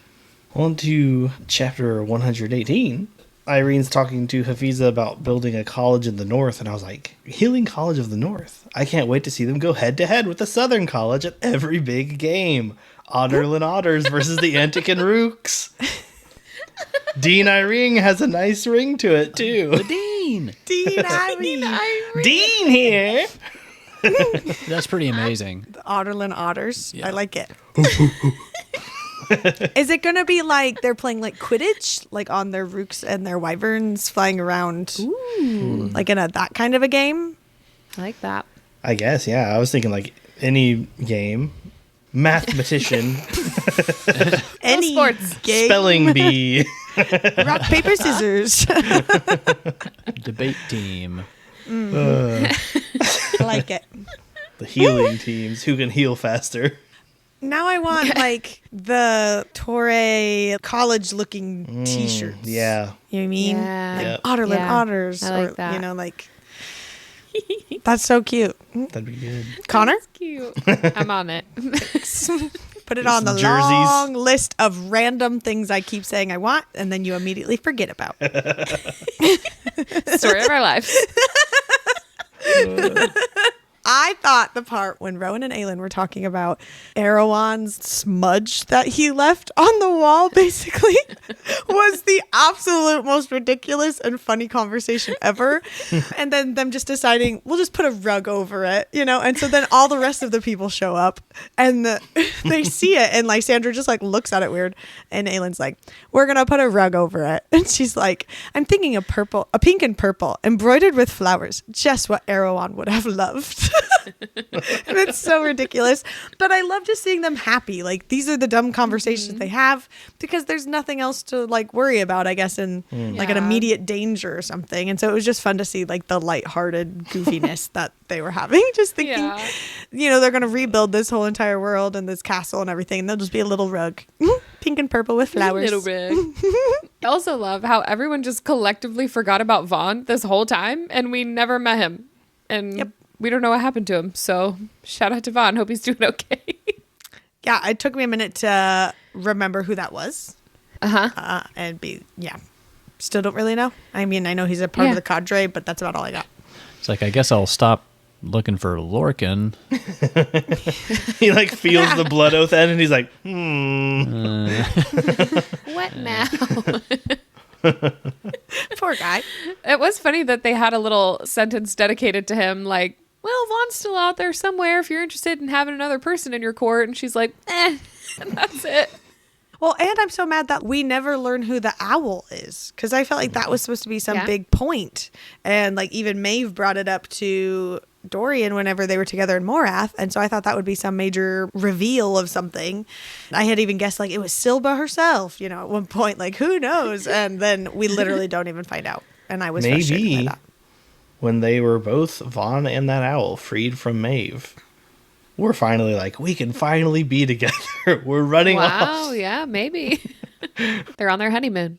On to chapter 118. Irene's talking to Hafiza about building a college in the north, and I was like, Healing College of the North. I can't wait to see them go head-to-head with the Southern College at every big game. Otterlin Otters versus the Antican Rooks. Dean Irene has a nice ring to it, too. The Dean! Dean Irene. Dean here! That's pretty amazing. The Otterlin Otters. Yeah. I like it. Is it going to be like they're playing like Quidditch, like on their rooks and their wyverns flying around, like in that kind of a game? I like that. I guess, yeah. I was thinking like any game. Mathematician. Any sports. game. Spelling bee. Rock, paper, scissors. Debate team. I like it. The healing teams. Who can heal faster? Now I want like the Torre college looking t-shirts. Yeah. You know what I mean? Yeah. Like Yep. Otterlin Yeah. Otters. I like or, that. you know, like that's so cute. That'd be good. Connor, That's cute. I'm on it. put it on the Jerseys. long list of random things I keep saying I want, and then you immediately forget about. Story of our lives. I thought the part when Rowan and Aelin were talking about Erawan's smudge that he left on the wall basically was the absolute most ridiculous and funny conversation ever. And then them just deciding, we'll just put a rug over it, you know? And so then all the rest of the people show up and they see it and Lysandra just like looks at it weird. And Aelin's like, we're going to put a rug over it. And she's like, I'm thinking a pink and purple embroidered with flowers, just what Erawan would have loved. And it's so ridiculous, but I love just seeing them happy. Like these are the dumb conversations they have because there's nothing else to like worry about, I guess, in like an immediate danger or something. And so it was just fun to see like the lighthearted goofiness that they were having, just thinking, you know, they're going to rebuild this whole entire world and this castle and everything. And there'll just be a little rug, pink and purple with flowers. Little bit. I also love how everyone just collectively forgot about Vaughn this whole time and we never met him. And we don't know what happened to him. So shout out to Vaughn. Hope he's doing okay. Yeah, it took me a minute to remember who that was. Still don't really know. I mean, I know he's a part of the cadre, but that's about all I got. It's like, I guess I'll stop looking for Lorcan. He like feels the blood oath end and he's like, What now? Poor guy. It was funny that they had a little sentence dedicated to him, like, well, Vaughn's still out there somewhere if you're interested in having another person in your court. And she's like, That's it. Well, and I'm so mad that we never learn who the owl is, because I felt like that was supposed to be some big point. And like even Maeve brought it up to Dorian whenever they were together in Morath. And so I thought that would be some major reveal of something. I had even guessed like it was Silba herself, you know, at one point, like who knows? And then we literally don't even find out. And I was frustrated by Maybe that. when they were both, Vaughn and that owl, freed from Maeve, we're finally like, we can finally be together. We're running off. Wow, yeah, maybe. They're on their honeymoon.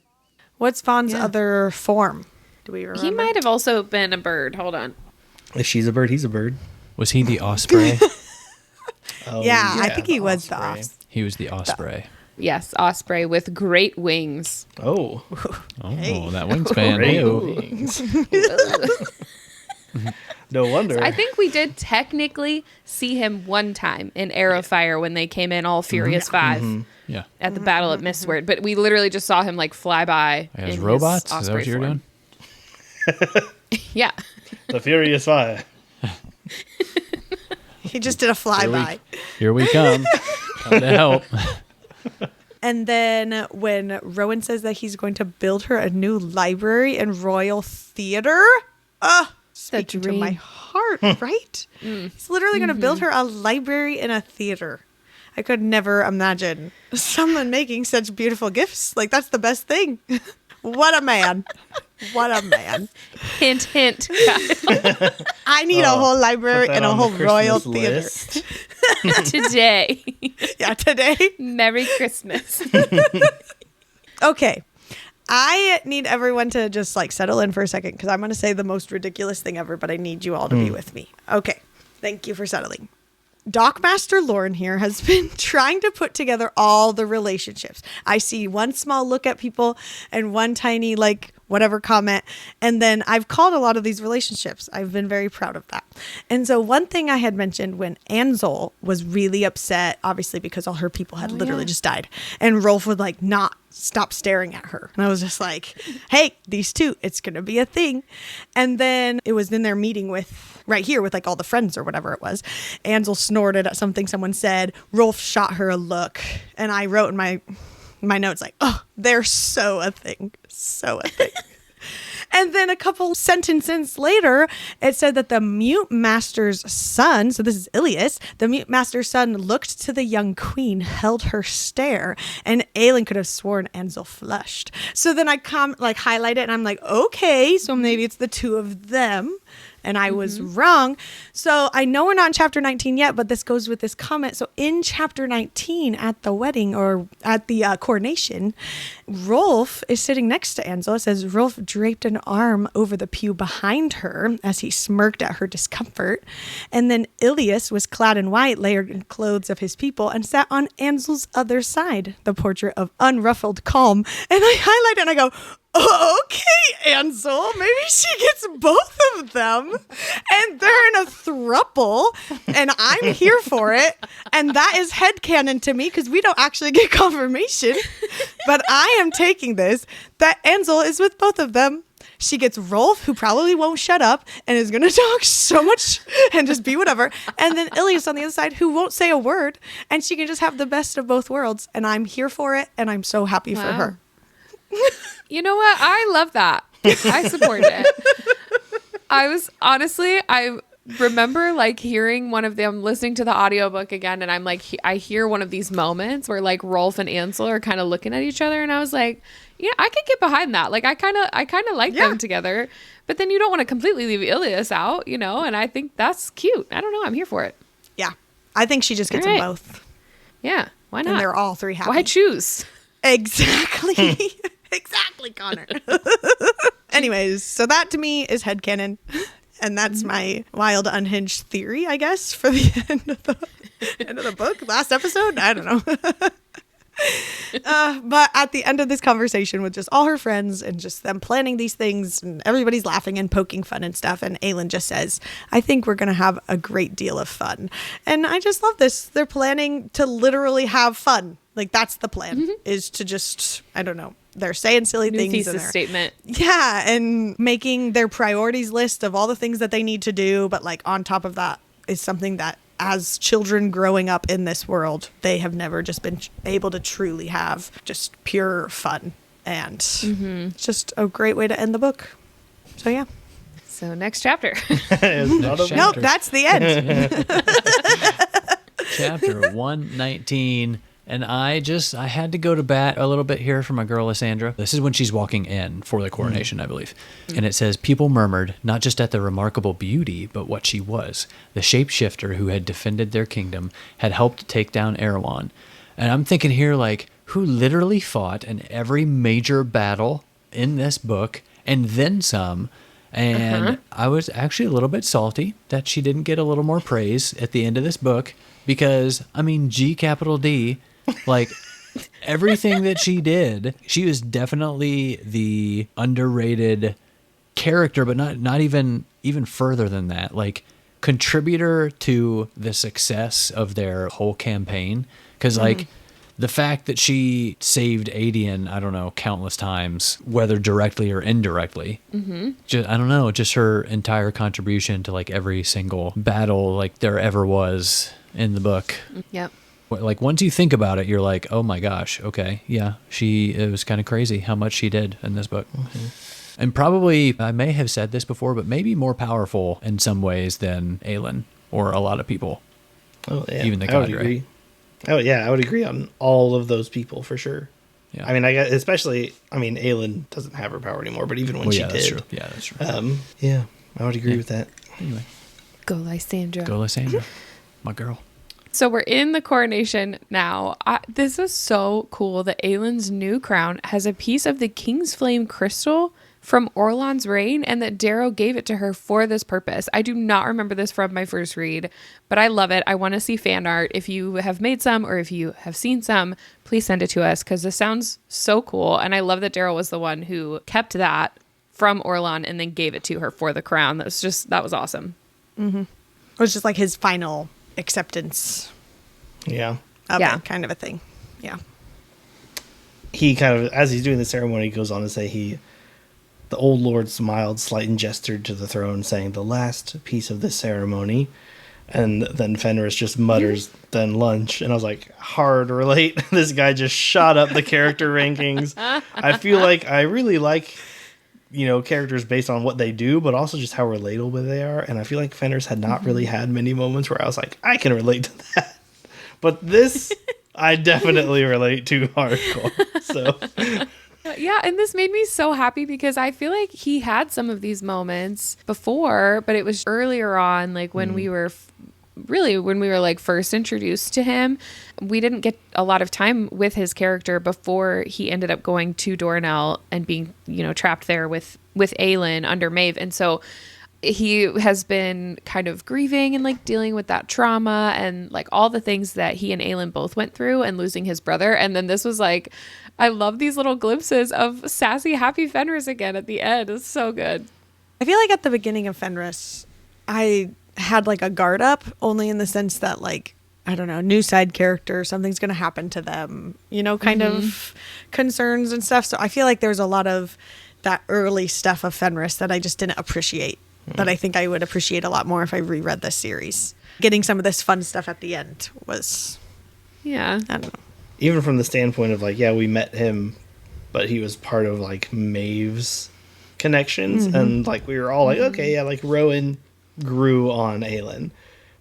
What's Vaughn's other form? Do we remember? He might have also been a bird. Hold on. If she's a bird, he's a bird. Was he the osprey? Oh, Yeah, I think he was the osprey. He was the osprey. Yes, osprey with great wings. Oh. Oh, Hey. that wingspan. Great Ew. wings. No wonder. I think we did technically see him one time in Air of Fire when they came in all Furious 5 Yeah. at the Battle at Mistward, but we literally just saw him like fly by. As in robots? his Is that what osprey you were form. doing? Yeah. The Furious Fire. He just did a flyby. Here we come. Come to help. And then when Rowan says that he's going to build her a new library and Royal Theater, speaking to dream. my heart, right? He's literally going to build her a library and a theater. I could never imagine someone making such beautiful gifts. Like, that's the best thing. What a man. What a man. Hint, hint. Kyle. I need a whole library Put that and a on the whole Royal Christmas Theater. list. Today. Yeah, today. Merry Christmas. Okay. I need everyone to just like settle in for a second because I'm going to say the most ridiculous thing ever, but I need you all to be with me. Okay. Thank you for settling. Dockmaster Lauren here has been trying to put together all the relationships. I see one small look at people and one tiny like whatever comment. And then I've called a lot of these relationships. I've been very proud of that. And so one thing I had mentioned when Ansel was really upset, obviously because all her people had literally just died. And Rolf would like not stop staring at her. And I was just like, hey, these two, it's going to be a thing. And then it was in their meeting with right here with like all the friends or whatever it was. Ansel snorted at something someone said. Rolf shot her a look. And I wrote in my notes like, oh, they're so a thing. So a thing. And then a couple sentences later, it said that the Mute Master's son, so this is Ilias, the Mute Master's son looked to the young queen, held her stare, and Aelin could have sworn Ansel flushed. So then I highlight it, and I'm like, okay, so maybe it's the two of them. And I was wrong. So I know we're not in chapter 19 yet, but this goes with this comment. So in chapter 19 at the wedding or at the coronation, Rolf is sitting next to Ansel. It says Rolf draped an arm over the pew behind her as he smirked at her discomfort. And then Ilias was clad in white, layered in clothes of his people, and sat on Ansel's other side, the portrait of unruffled calm. And I highlight it and I go, oh, okay, Ansel, maybe she gets both of them and they're in a throuple and I'm here for it. And that is headcanon to me because we don't actually get confirmation. But I am taking this that Ansel is with both of them. She gets Rolf, who probably won't shut up and is going to talk so much and just be whatever. And then Ilias on the other side, who won't say a word. And she can just have the best of both worlds. And I'm here for it. And I'm so happy for her. You know what? I love that. I support it. I remember like hearing one of them listening to the audiobook again. And I'm like, I hear one of these moments where like Rolf and Ansel are kind of looking at each other. And I was like, yeah, I could get behind that. Like I kind of like them together, but then you don't want to completely leave Ilias out, you know? And I think that's cute. I don't know. I'm here for it. Yeah. I think she just gets them both. Yeah. Why not? And they're all three happy. Why choose? Exactly. Exactly, Connor. Anyways, so that to me is headcanon. And that's my wild unhinged theory, I guess, for the end of the book. Last episode? I don't know. But at the end of this conversation with just all her friends and just them planning these things and everybody's laughing and poking fun and stuff, and Aelin just says, I think we're going to have a great deal of fun. And I just love this. They're planning to literally have fun. Like that's the plan, is to just, I don't know. They're saying silly New things. thesis statement. Yeah, and making their priorities list of all the things that they need to do. But like on top of that is something that as children growing up in this world, they have never just been able to truly have just pure fun. And it's just a great way to end the book. So, yeah. So next chapter. Nope, that's the end. Chapter 119. And I had to go to bat a little bit here for my girl, Lysandra. This is when she's walking in for the coronation, I believe. And it says, people murmured, not just at the remarkable beauty, but what she was. The shapeshifter who had defended their kingdom had helped take down Erawan. And I'm thinking here, like, who literally fought in every major battle in this book, and then some. And I was actually a little bit salty that she didn't get a little more praise at the end of this book, because, I mean, G capital D, like, everything that she did, she was definitely the underrated character, but not even further than that, like, contributor to the success of their whole campaign. Because, like, the fact that she saved Aelin, I don't know, countless times, whether directly or indirectly, I don't know, just her entire contribution to, like, every single battle, like, there ever was in the book. Yep. Like, once you think about it, you're like, oh my gosh, okay, yeah, it was kind of crazy how much she did in this book. And probably, I may have said this before, but maybe more powerful in some ways than Aelin or a lot of people. Oh, yeah. Even the I would cadre. agree. Oh, yeah, I would agree on all of those people for sure. Yeah. I mean, Aelin doesn't have her power anymore, but even when she that's did. true. Yeah, that's true. Yeah, I would agree with that. Anyway, Go Lysandra. go Lysandra, my girl. So we're in the coronation now. This is so cool that Aelin's new crown has a piece of the King's Flame crystal from Orlan's reign, and that Darrow gave it to her for this purpose. I do not remember this from my first read, but I love it. I want to see fan art. If you have made some or if you have seen some, please send it to us, because this sounds so cool. And I love that Darrow was the one who kept that from Orlan and then gave it to her for the crown. That was awesome. It was just like his final acceptance Yeah. of it, kind of a thing. Yeah. He kind of, as he's doing the ceremony, goes on to say the old lord smiled, slight, and gestured to the throne, saying, the last piece of this ceremony. And then Fenris just mutters, then lunch. And I was like, hard relate. This guy just shot up the character rankings. I feel like I really like, characters based on what they do, but also just how relatable they are. And I feel like Fenris had not really had many moments where I was like, I can relate to that. But this, I definitely relate to hardcore. So... Yeah, and this made me so happy because I feel like he had some of these moments before, but it was earlier on, like when we were like first introduced to him. We didn't get a lot of time with his character before he ended up going to Dornell and being, trapped there with Aelin under Maeve. And so he has been kind of grieving and like dealing with that trauma and like all the things that he and Aelin both went through and losing his brother. And then this was like, I love these little glimpses of sassy, happy Fenris again at the end. It's so good. I feel like at the beginning of Fenris, I had like a guard up, only in the sense that like, I don't know, new side character, something's going to happen to them, kind of concerns and stuff. So I feel like there's a lot of that early stuff of Fenris that I just didn't appreciate, that I think I would appreciate a lot more if I reread this series. Getting some of this fun stuff at the end was, Yeah. I don't know. Even from the standpoint of like, yeah, we met him, but he was part of like Maeve's connections. And like, we were all like, okay, yeah, like Rowan grew on Aelin,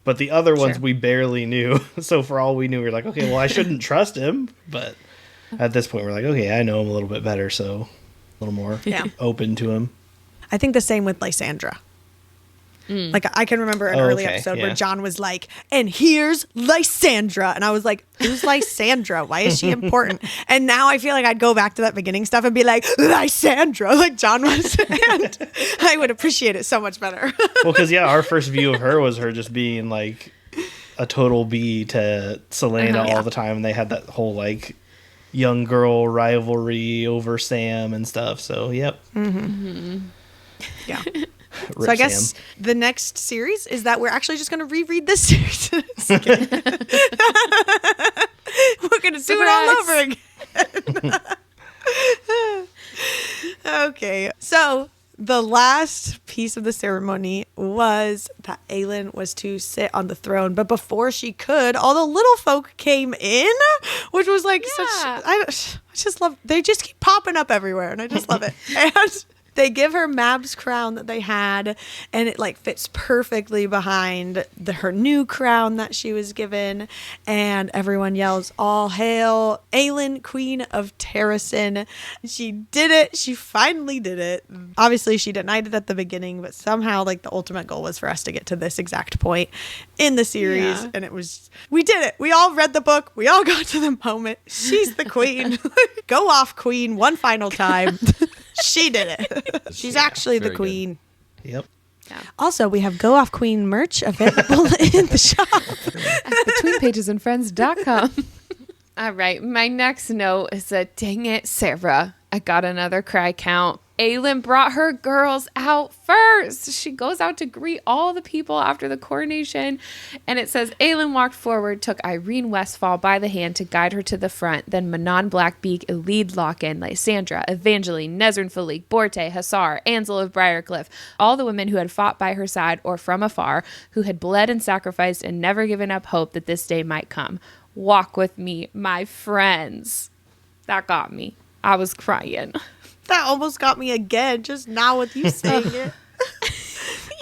but the other ones we barely knew. So for all we knew, we were like, okay, well, I shouldn't trust him. But at this point, we're like, okay, I know him a little bit better. So a little more open to him. I think the same with Lysandra. Like I can remember an early episode where John was like, and here's Lysandra. And I was like, who's Lysandra? Why is she important? And now I feel like I'd go back to that beginning stuff and be like, Lysandra, like John was. And I would appreciate it so much better. Well, because our first view of her was her just being like a total bee to Selena all the time. And they had that whole like young girl rivalry over Sam and stuff. So, yep. Yeah. Rip So I guess Sam. the next series is that we're actually just going to reread this series. We're going to do it all over again. Okay. So The last piece of the ceremony was that Aelin was to sit on the throne, but before she could, all the little folk came in, which was like I just love, they just keep popping up everywhere, and I just love it. And they give her Mab's crown that they had, and it like fits perfectly behind her new crown that she was given. And everyone yells, "All hail Aelin, Queen of Terrasen." She did it. She finally did it. Obviously, she denied it at the beginning, but somehow like the ultimate goal was for us to get to this exact point in the series. Yeah. And it was, we did it. We all read the book. We all got to the moment. She's the queen. Go off, queen, one final time. She did it. She's actually the very queen. Yep. Also, we have Go Off Queen merch available in the shop. At betweenpagesandfriends.com. All right. My next note is dang it, Sarah. I got another cry count. Aelin brought her girls out first. She goes out to greet all the people after the coronation. And it says, Aelin walked forward, took Irene Westfall by the hand to guide her to the front. Then Manon Blackbeak, Elide Locken, Lysandra, Evangeline, Nezrin Philippe, Borte, Hassar, Ansel of Briarcliff, all the women who had fought by her side or from afar, who had bled and sacrificed and never given up hope that this day might come. Walk with me, my friends. That got me. I was crying. That almost got me again, just now with you saying it.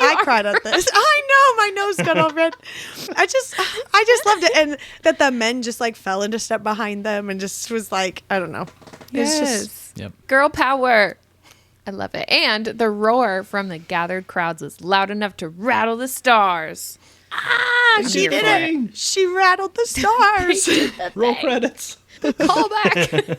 I cried at this. I know, my nose got all red. I just loved it. And that the men just like fell into step behind them and just was like, I don't know. It's just, Yep. Girl power. I love it. And the roar from the gathered crowds was loud enough to rattle the stars. she here did for it. She rattled the stars. Roll credits. Call back.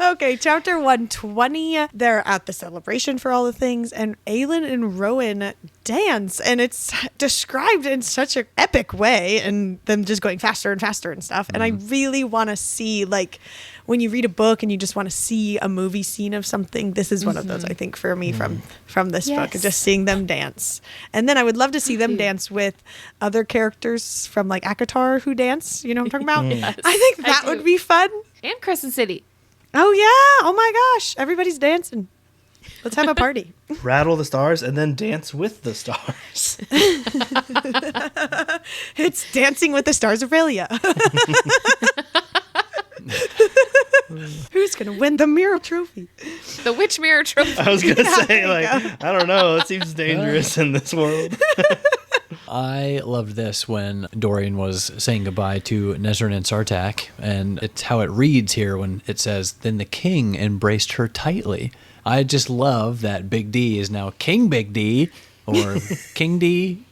Okay, chapter 120. They're at the celebration for all the things, and Aelin and Rowan dance, and it's described in such an epic way, and them just going faster and faster and stuff. And I really want to see, like, when you read a book and you just want to see a movie scene of something, this is one of those, I think, for me from this book, Yes. just seeing them dance. And then I would love to see them dance with other characters from, like, ACOTAR who dance. You know what I'm talking about? Yes, I think I that do. would be fun. And Crescent City. Oh, yeah. Oh, my gosh. Everybody's dancing. Let's have a party. Rattle the stars and then dance with the stars. It's Dancing with the Stars of Aurelia. Who's going to win the Mirror Trophy? The Witch Mirror Trophy. I was going to say, there you like, I don't know. It seems dangerous in this world. I loved this when Dorian was saying goodbye to Nezrin and Sartak, and it's how it reads here when it says, "Then the king embraced her tightly." I just love that Big D is now King Big D, or King D.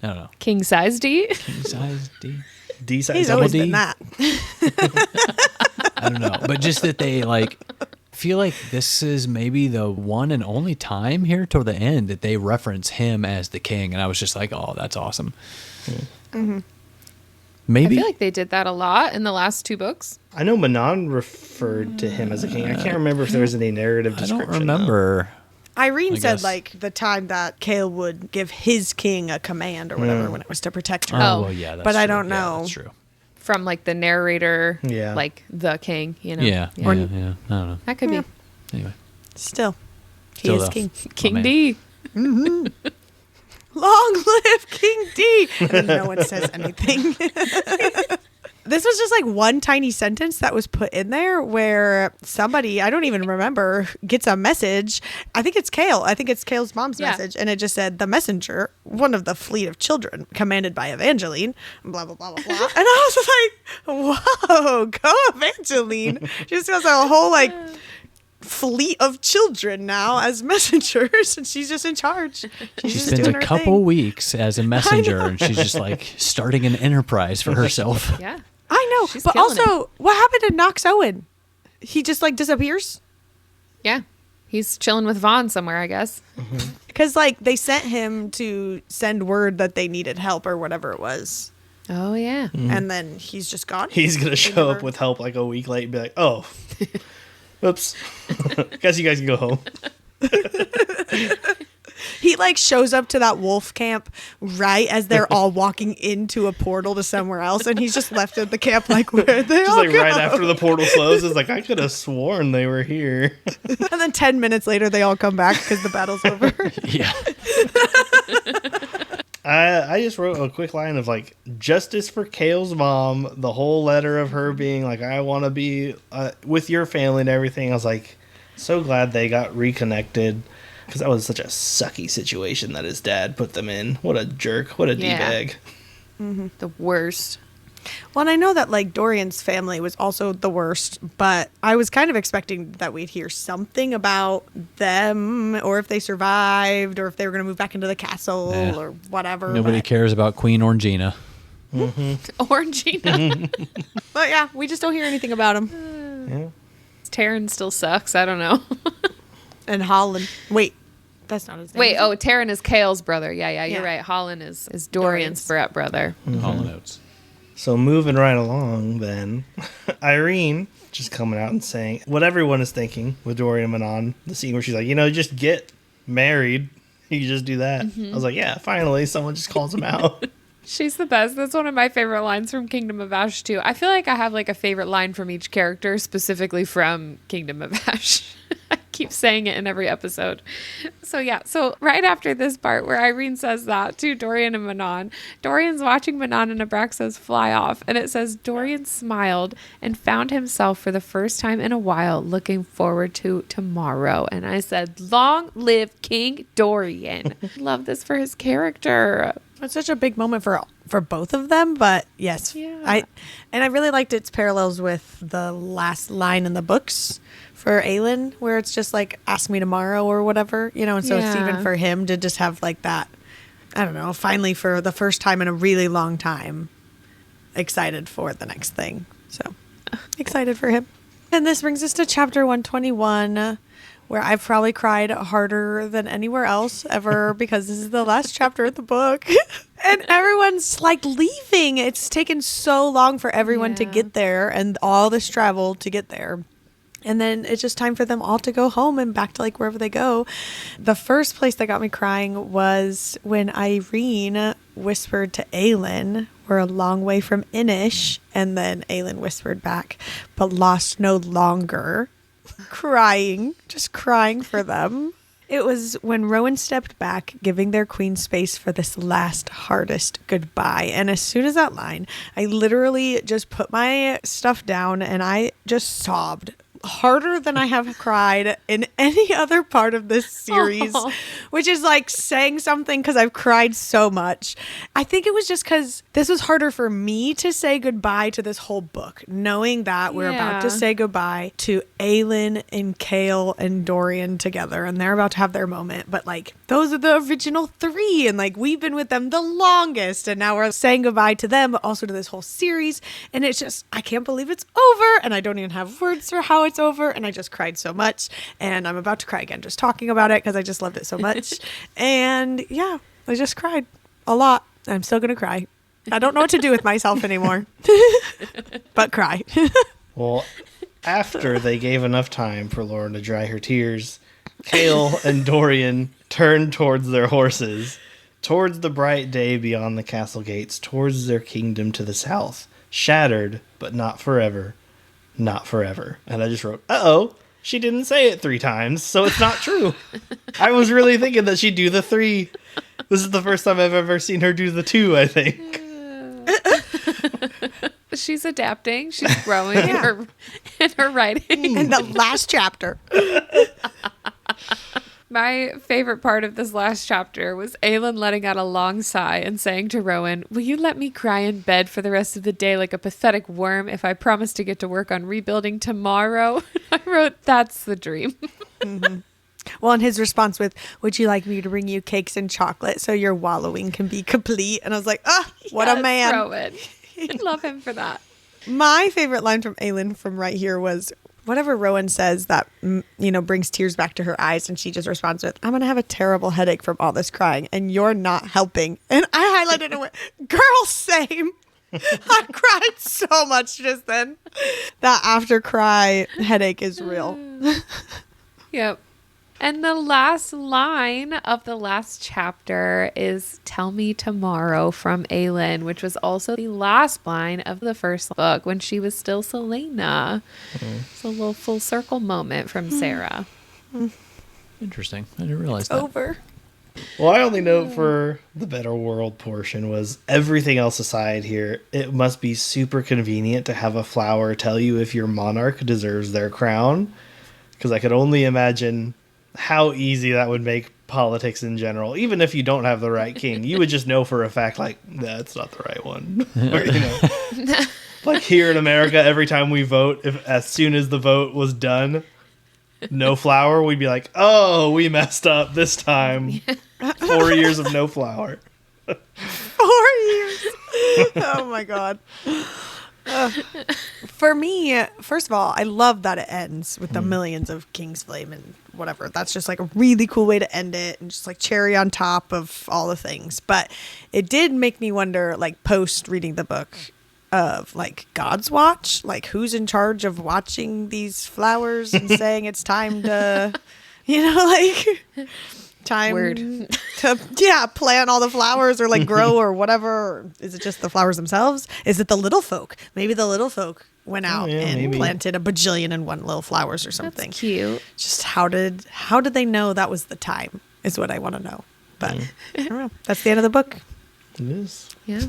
I don't know. King size D. King size D. D-size He's double always D. been that. I don't know. But just that they like feel like this is maybe the one and only time here toward the end that they reference him as the king. And I was just like, oh, that's awesome. I Maybe. feel like they did that a lot in the last two books. I know Manon referred to him as a king. I can't remember if there was any narrative I description. don't remember. Irene I said, guess. like, the time that Kale would give his king a command or whatever when it was to protect her. Oh, well, yeah. That's But I true. don't Yeah, know. that's true. From like the narrator, Yeah. like the king, you know. Yeah. Or- Yeah. I don't know. That could Yeah. be Anyway. Still, he Still is though. king. King man. D. Long live King D! And then no one says anything. This was just like one tiny sentence that was put in there where somebody, I don't even remember, gets a message. I think it's Kale. I think it's Kale's mom's Yeah. message. And it just said, the messenger, one of the fleet of children, commanded by Evangeline, blah, blah, blah, blah, blah. And I was like, whoa, go Evangeline. She just has a whole like fleet of children now as messengers. And she's just in charge. She just spends doing a her couple thing. weeks as a messenger, and she's just like starting an enterprise for herself. Yeah. I know. She's But killing also, what happened to Knox Owen? He just like disappears? Yeah. He's chilling with Vaughn somewhere, I guess. Because like they sent him to send word that they needed help or whatever it was. Oh, yeah. And then he's just gone. He's going to They show up never- with help like a week late and be like, oh, oops. Guess you guys can go home. He like shows up to that wolf camp right as they're all walking into a portal to somewhere else, and he's just left at the camp like, where'd they Just all like go? right after the portal closes, like I could have sworn they were here. And then 10 minutes later, they all come back because the battle's over. Yeah. I just wrote a quick line of like justice for Kale's mom. The whole letter of her being like, I want to be with your family and everything. I was like, so glad they got reconnected, because that was such a sucky situation that his dad put them in. What a jerk. What a D-bag. The worst. Well, and I know that like Dorian's family was also the worst, but I was kind of expecting that we'd hear something about them, or if they survived, or if they were going to move back into the castle, or whatever. Nobody cares about Queen Orangina. Orangina. But yeah, we just don't hear anything about them. Yeah. Taryn still sucks. I don't know. And Holland. Wait, that's not his name. Wait, is it? oh, Taryn is Kale's brother. Yeah, you're Yeah. right. Holland is Dorian's brother. Hall and Oates. So moving right along then, Irene just coming out and saying what everyone is thinking with Dorian and Manon. The scene where she's like, just get married. You can just do that. I was like, yeah, finally someone just calls him out. She's the best. That's one of my favorite lines from Kingdom of Ash too. I feel like I have like a favorite line from each character, specifically from Kingdom of Ash. I keep saying it in every episode. So right after this part where Irene says that to Dorian and Manon, Dorian's watching Manon and Abraxas fly off, and it says Dorian smiled and found himself for the first time in a while looking forward to tomorrow. And I said, long live King Dorian. Love this for his character. It's such a big moment for both of them, but yes, Yeah. I really liked its parallels with the last line in the books for Aelin, where it's just like ask me tomorrow or whatever, and so it's even for him to just have like that, I don't know, finally for the first time in a really long time, excited for the next thing. So excited for him. And this brings us to chapter 121, where I've probably cried harder than anywhere else ever because this is the last chapter of the book. And everyone's like leaving. It's taken so long for everyone to get there and all this travel to get there. And then it's just time for them all to go home and back to like wherever they go. The first place that got me crying was when Irene whispered to Aelin, we're a long way from Inish. And then Aelin whispered back, but lost no longer. Crying, just crying for them. It was when Rowan stepped back, giving their queen space for this last hardest goodbye. And as soon as that line, I literally just put my stuff down and I just sobbed harder than I have cried in any other part of this series, which is like saying something because I've cried so much. I think it was just because this was harder for me to say goodbye to this whole book, knowing that we're about to say goodbye to Aelin and Kale and Dorian together, and they're about to have their moment. But like, those are the original three, and like, we've been with them the longest, and now we're saying goodbye to them, but also to this whole series. And it's just, I can't believe it's over, and I don't even have words for how it's over, and I just cried so much, and I'm about to cry again just talking about it because I just loved it so much. And yeah, I just cried a lot. I'm still gonna cry. I don't know what to do with myself anymore. But cry. Well, after they gave enough time for Lauren to dry her tears, Kale and Dorian turned towards their horses, towards the bright day beyond the castle gates, towards their kingdom to the south, shattered, but not forever. Not forever. And I just wrote, uh-oh, she didn't say it 3 times, so it's not true. I was really thinking that she'd do the 3. This is the first time I've ever seen her do the 2, I think. She's adapting. She's growing in her writing. In the last chapter. My favorite part of this last chapter was Aelin letting out a long sigh and saying to Rowan, will you let me cry in bed for the rest of the day like a pathetic worm if I promise to get to work on rebuilding tomorrow? I wrote, that's the dream. Mm-hmm. Well, and his response with, would you like me to bring you cakes and chocolate so your wallowing can be complete? And I was like, what a man. Rowan. I love him for that. My favorite line from Aelin from right here was, whatever Rowan says that, brings tears back to her eyes, and she just responds with, I'm going to have a terrible headache from all this crying, and you're not helping. And I highlighted it and went, girl, same. I cried so much just then. That after cry headache is real. Yep. And the last line of the last chapter is "Tell me tomorrow" from Aelin, which was also the last line of the first book when she was still Selena. It's a little full circle moment from Sarah. Interesting. I didn't realize It's that. over. Well, I only note for the better world portion was everything else aside here, it must be super convenient to have a flower tell you if your monarch deserves their crown. Because I could only imagine how easy that would make politics in general. Even if you don't have the right king, you would just know for a fact, like, that's not the right one. Or, you know, like here in America, every time we vote, if as soon as the vote was done, no flower, we'd be like, oh, we messed up this time. 4 years of no flower. 4 years. Oh my God. For me, first of all, I love that it ends with the millions of King's Flame and whatever. That's just like a really cool way to end it, and just like cherry on top of all the things. But it did make me wonder, like post reading the book, of like God's watch, like who's in charge of watching these flowers and saying it's time to, you know, like time to plant all the flowers or like grow or whatever. Or is it just the flowers themselves? Is it the little folk? Maybe the little folk went out and planted a bajillion and one little flowers or something. That's cute. Just how did they know that was the time is what I want to know. But I don't know. That's the end of the book. It is. Yeah.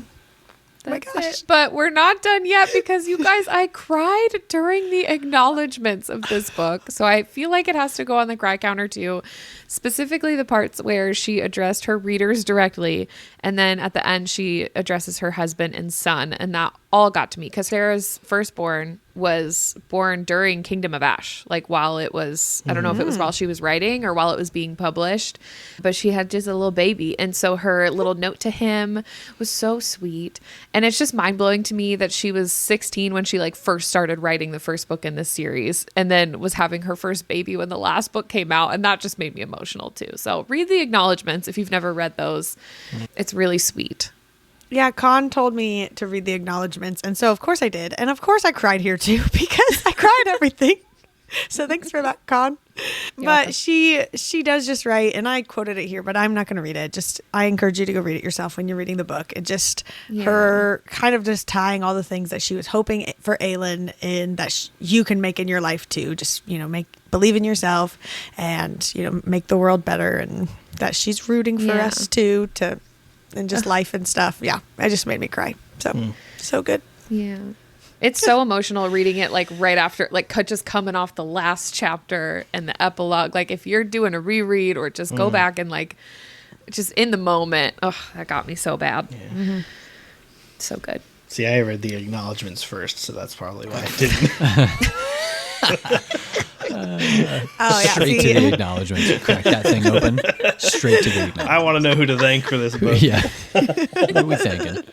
Oh my That's gosh. it. But we're not done yet because you guys, I cried during the acknowledgments of this book. So I feel like it has to go on the cry counter too. Specifically the parts where she addressed her readers directly. And then at the end, she addresses her husband and son. And that all got to me because Sarah's firstborn was born during Kingdom of Ash. Like while it was, I don't know if it was while she was writing or while it was being published, but she had just a little baby. And so her little note to him was so sweet. And it's just mind blowing to me that she was 16 when she like first started writing the first book in this series and then was having her first baby when the last book came out. And that just made me emotional too. So read the acknowledgments if you've never read those. It's really sweet. Yeah, Con told me to read the acknowledgments, and so of course I did, and of course I cried here too because I cried everything. So thanks for that, Con. But she does just right, and I quoted it here, but I'm not going to read it. Just I encourage you to go read it yourself when you're reading the book. It just her kind of just tying all the things that she was hoping for Aelin in that you can make in your life too. Just believe in yourself, and make the world better, and that she's rooting for us too and just life and stuff. Yeah, it just made me cry. So good. Yeah. It's so emotional reading it like right after, like just coming off the last chapter and the epilogue. Like if you're doing a reread or just go back and like just in the moment. Oh, that got me so bad. Yeah. So good. See, I read the acknowledgments first, so that's probably why I didn't. Straight to the acknowledgments. You crack that thing open. Straight to the acknowledgments. I want to know who to thank for this book. Yeah. What are we thinking?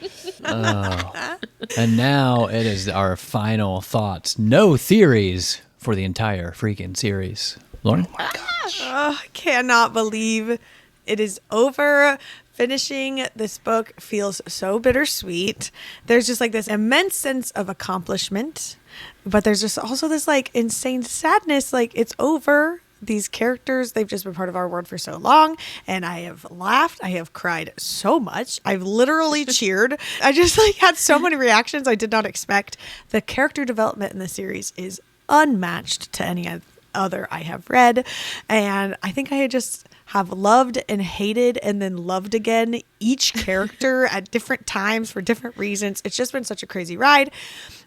And now it is our final thoughts. No theories for the entire freaking series. Lauren? Oh my gosh. I cannot believe it is over. Finishing this book feels so bittersweet. There's just like this immense sense of accomplishment, but there's just also this like insane sadness. Like it's over. These characters, they've just been part of our world for so long, and I have laughed. I have cried so much. I've literally cheered. I just like had so many reactions I did not expect. The character development in the series is unmatched to any other I have read, and I think I just have loved and hated and then loved again each character at different times for different reasons. It's just been such a crazy ride.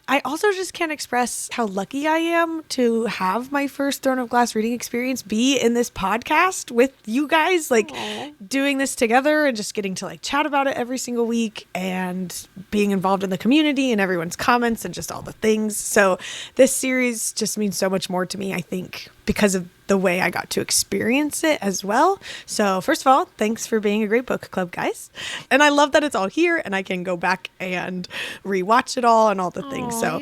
I also just can't express how lucky I am to have my first Throne of Glass reading experience be in this podcast with you guys, like doing this together and just getting to like chat about it every single week and being involved in the community and everyone's comments and just all the things. So this series just means so much more to me, I think, because of the way I got to experience it as well. So first of all, thanks for being a great book club, guys. And I love that it's all here and I can go back and rewatch it all and all the things. So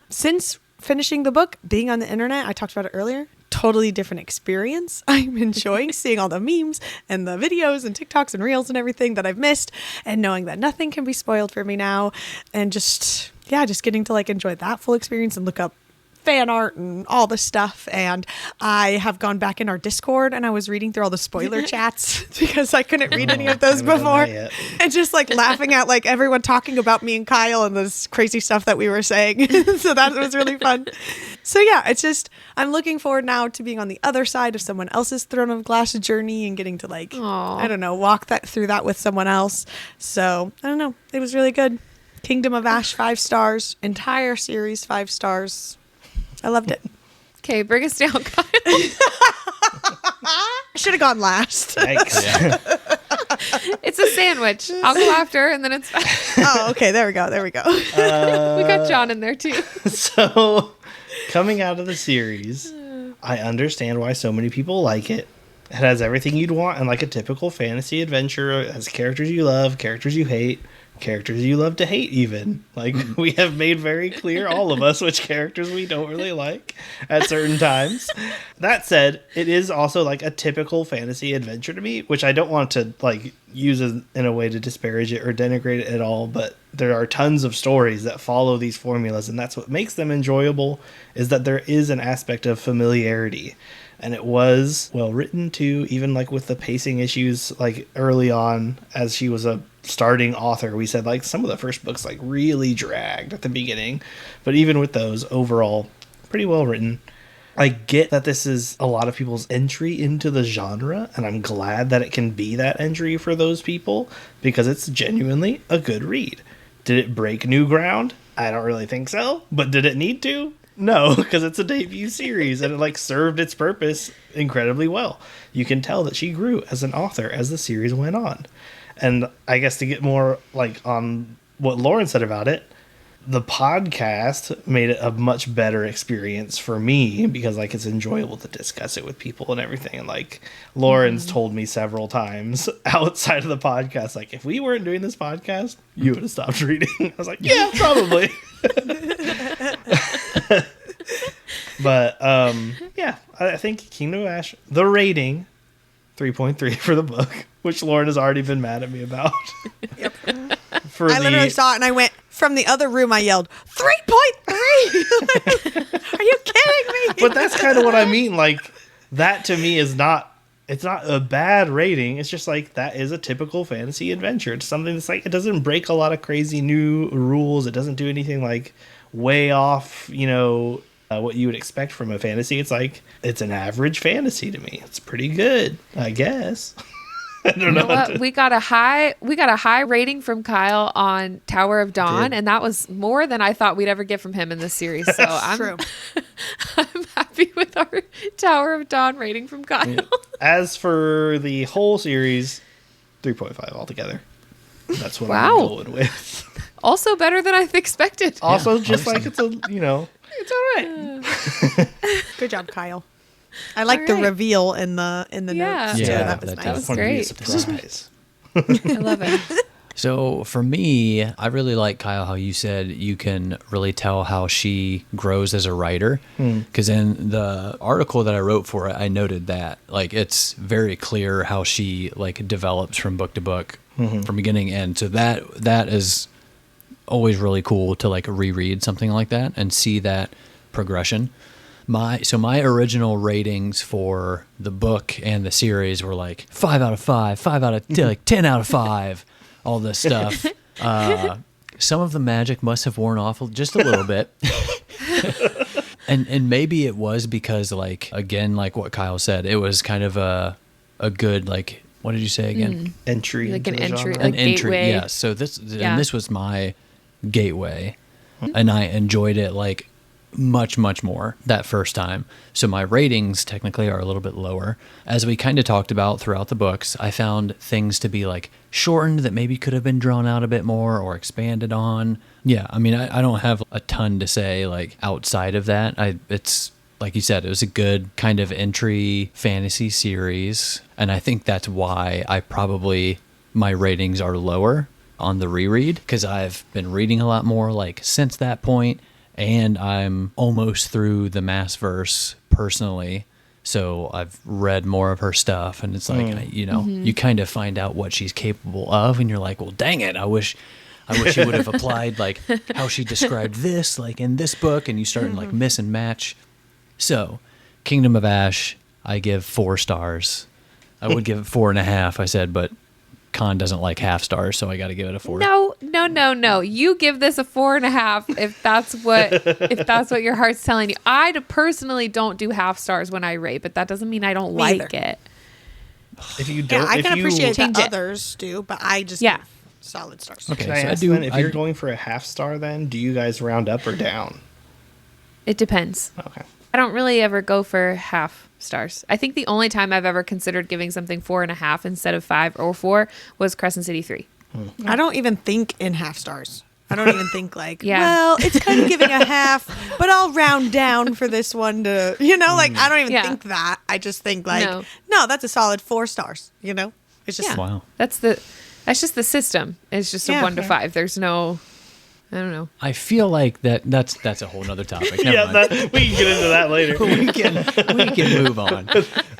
since finishing the book, being on the internet, I talked about it earlier, totally different experience. I'm enjoying seeing all the memes and the videos and TikToks and reels and everything that I've missed, and knowing that nothing can be spoiled for me now, and just getting to like enjoy that full experience and look up fan art and all the stuff. And I have gone back in our Discord and I was reading through all the spoiler chats because I couldn't read any of those I haven't done before. that yet. And just like laughing at like everyone talking about me and Kyle and this crazy stuff that we were saying. So that was really fun. So yeah, it's just, I'm looking forward now to being on the other side of someone else's Throne of Glass journey and getting to like, Aw. I don't know, walk through that with someone else. So I don't know. It was really good. Kingdom of Ash, 5 stars. Entire series, 5 stars. I loved it. Okay, bring us down, Kyle. I should have gone last. Yikes. It's a sandwich. I'll go after, and then it's fine. Oh, okay. There we go. We got John in there too. So, coming out of the series, I understand why so many people like it. It has everything you'd want in like a typical fantasy adventure. It has characters you love, characters you hate, characters you love to hate even. Like, we have made very clear, all of us, which characters we don't really like at certain times. That said, it is also like a typical fantasy adventure to me, which I don't want to like use in a way to disparage it or denigrate it at all, but there are tons of stories that follow these formulas, and that's what makes them enjoyable, is that there is an aspect of familiarity. And it was well written too, even like with the pacing issues, like early on as she was a starting author, we said like some of the first books like really dragged at the beginning, but even with those, overall pretty well written. I get that this is a lot of people's entry into the genre, and I'm glad that it can be that entry for those people because it's genuinely a good read. Did it break new ground? I don't really think so, but did it need to? No, because it's a debut series and it like served its purpose incredibly well. You can tell that she grew as an author as the series went on. And I guess to get more like on what Lauren said about it, the podcast made it a much better experience for me because like it's enjoyable to discuss it with people and everything. And like Lauren's told me several times outside of the podcast, like if we weren't doing this podcast, you would have stopped reading. I was like, yeah, probably. But yeah, I think Kingdom of Ash, the rating 3.3 for the book, which Lauren has already been mad at me about. Yep. For I literally saw it and I went from the other room. I yelled 3.3. Are you kidding me? But that's kind of what I mean. Like that to me is not. It's not a bad rating. It's just like that is a typical fantasy adventure. It's something that's like it doesn't break a lot of crazy new rules. It doesn't do anything like way off, what you would expect from a fantasy. It's like it's an average fantasy to me. It's pretty good, I guess. I don't know. What? We got a high rating from Kyle on Tower of Dawn, and that was more than I thought we'd ever get from him in this series. So I'm happy with our Tower of Dawn rating from Kyle. Yeah. As for the whole series, 3.5 altogether. That's what I'm going with. Also better than I expected. Also, just like it's it's all right. Good job, Kyle. I like the reveal in the notes. Yeah, too. That was that nice. That was Wanted to be a great. surprise. I love it. So for me, I really like, Kyle, how you said you can really tell how she grows as a writer. Because in the article that I wrote for it, I noted that like it's very clear how she like develops from book to book from beginning to end. So that is always really cool to like reread something like that and see that progression. My original ratings for the book and the series were like 5 out of 5, 5 out of like 10 out of 5, all this stuff. Some of the magic must have worn off just a little bit. and maybe it was because like, again, like what Kyle said, it was kind of a good, like, what did you say again? Entry. Like into an the entry, genre. like Entry, gateway. yeah. So this was my gateway, and I enjoyed it like much more that first time. So my ratings technically are a little bit lower. As we kind of talked about throughout the books, I found things to be like shortened that maybe could have been drawn out a bit more or expanded on. Yeah, I mean, I don't have a ton to say like outside of that. It's like you said, it was a good kind of entry fantasy series, and I think that's why my ratings are lower on the reread, because I've been reading a lot more like since that point, and I'm almost through the Maasverse personally, so I've read more of her stuff, and it's like you kind of find out what she's capable of, and you're like, well, dang it, I wish I wish you would have applied like how she described this, like in this book, and you start like miss and match. So, Kingdom of Ash, I give 4 stars. I would give it 4.5, I said, but Con doesn't like half stars, so I got to give it a 4. No. You give this a 4.5 if that's what your heart's telling you. I personally don't do half stars when I rate, but that doesn't mean I don't like it. If you don't, I can appreciate that change it. others do, but I just Yeah. give solid stars. Okay, Can I so ask then, if you're going for a half star, then do you guys round up or down? It depends. Okay. I don't really ever go for half stars. I think the only time I've ever considered giving something 4.5 instead of 5 or 4 was Crescent City 3. I don't even think in half stars. I don't even think like, Yeah. well, it's kind of giving a half, but I'll round down for this one to, like, I don't even think that. I just think like, no, that's a solid 4 stars, It's just, Wow. That's just the system. It's just a 1 to 5. There's no, I don't know. I feel like that's a whole nother topic. Never Yeah, mind. we can get into that later. we can move on.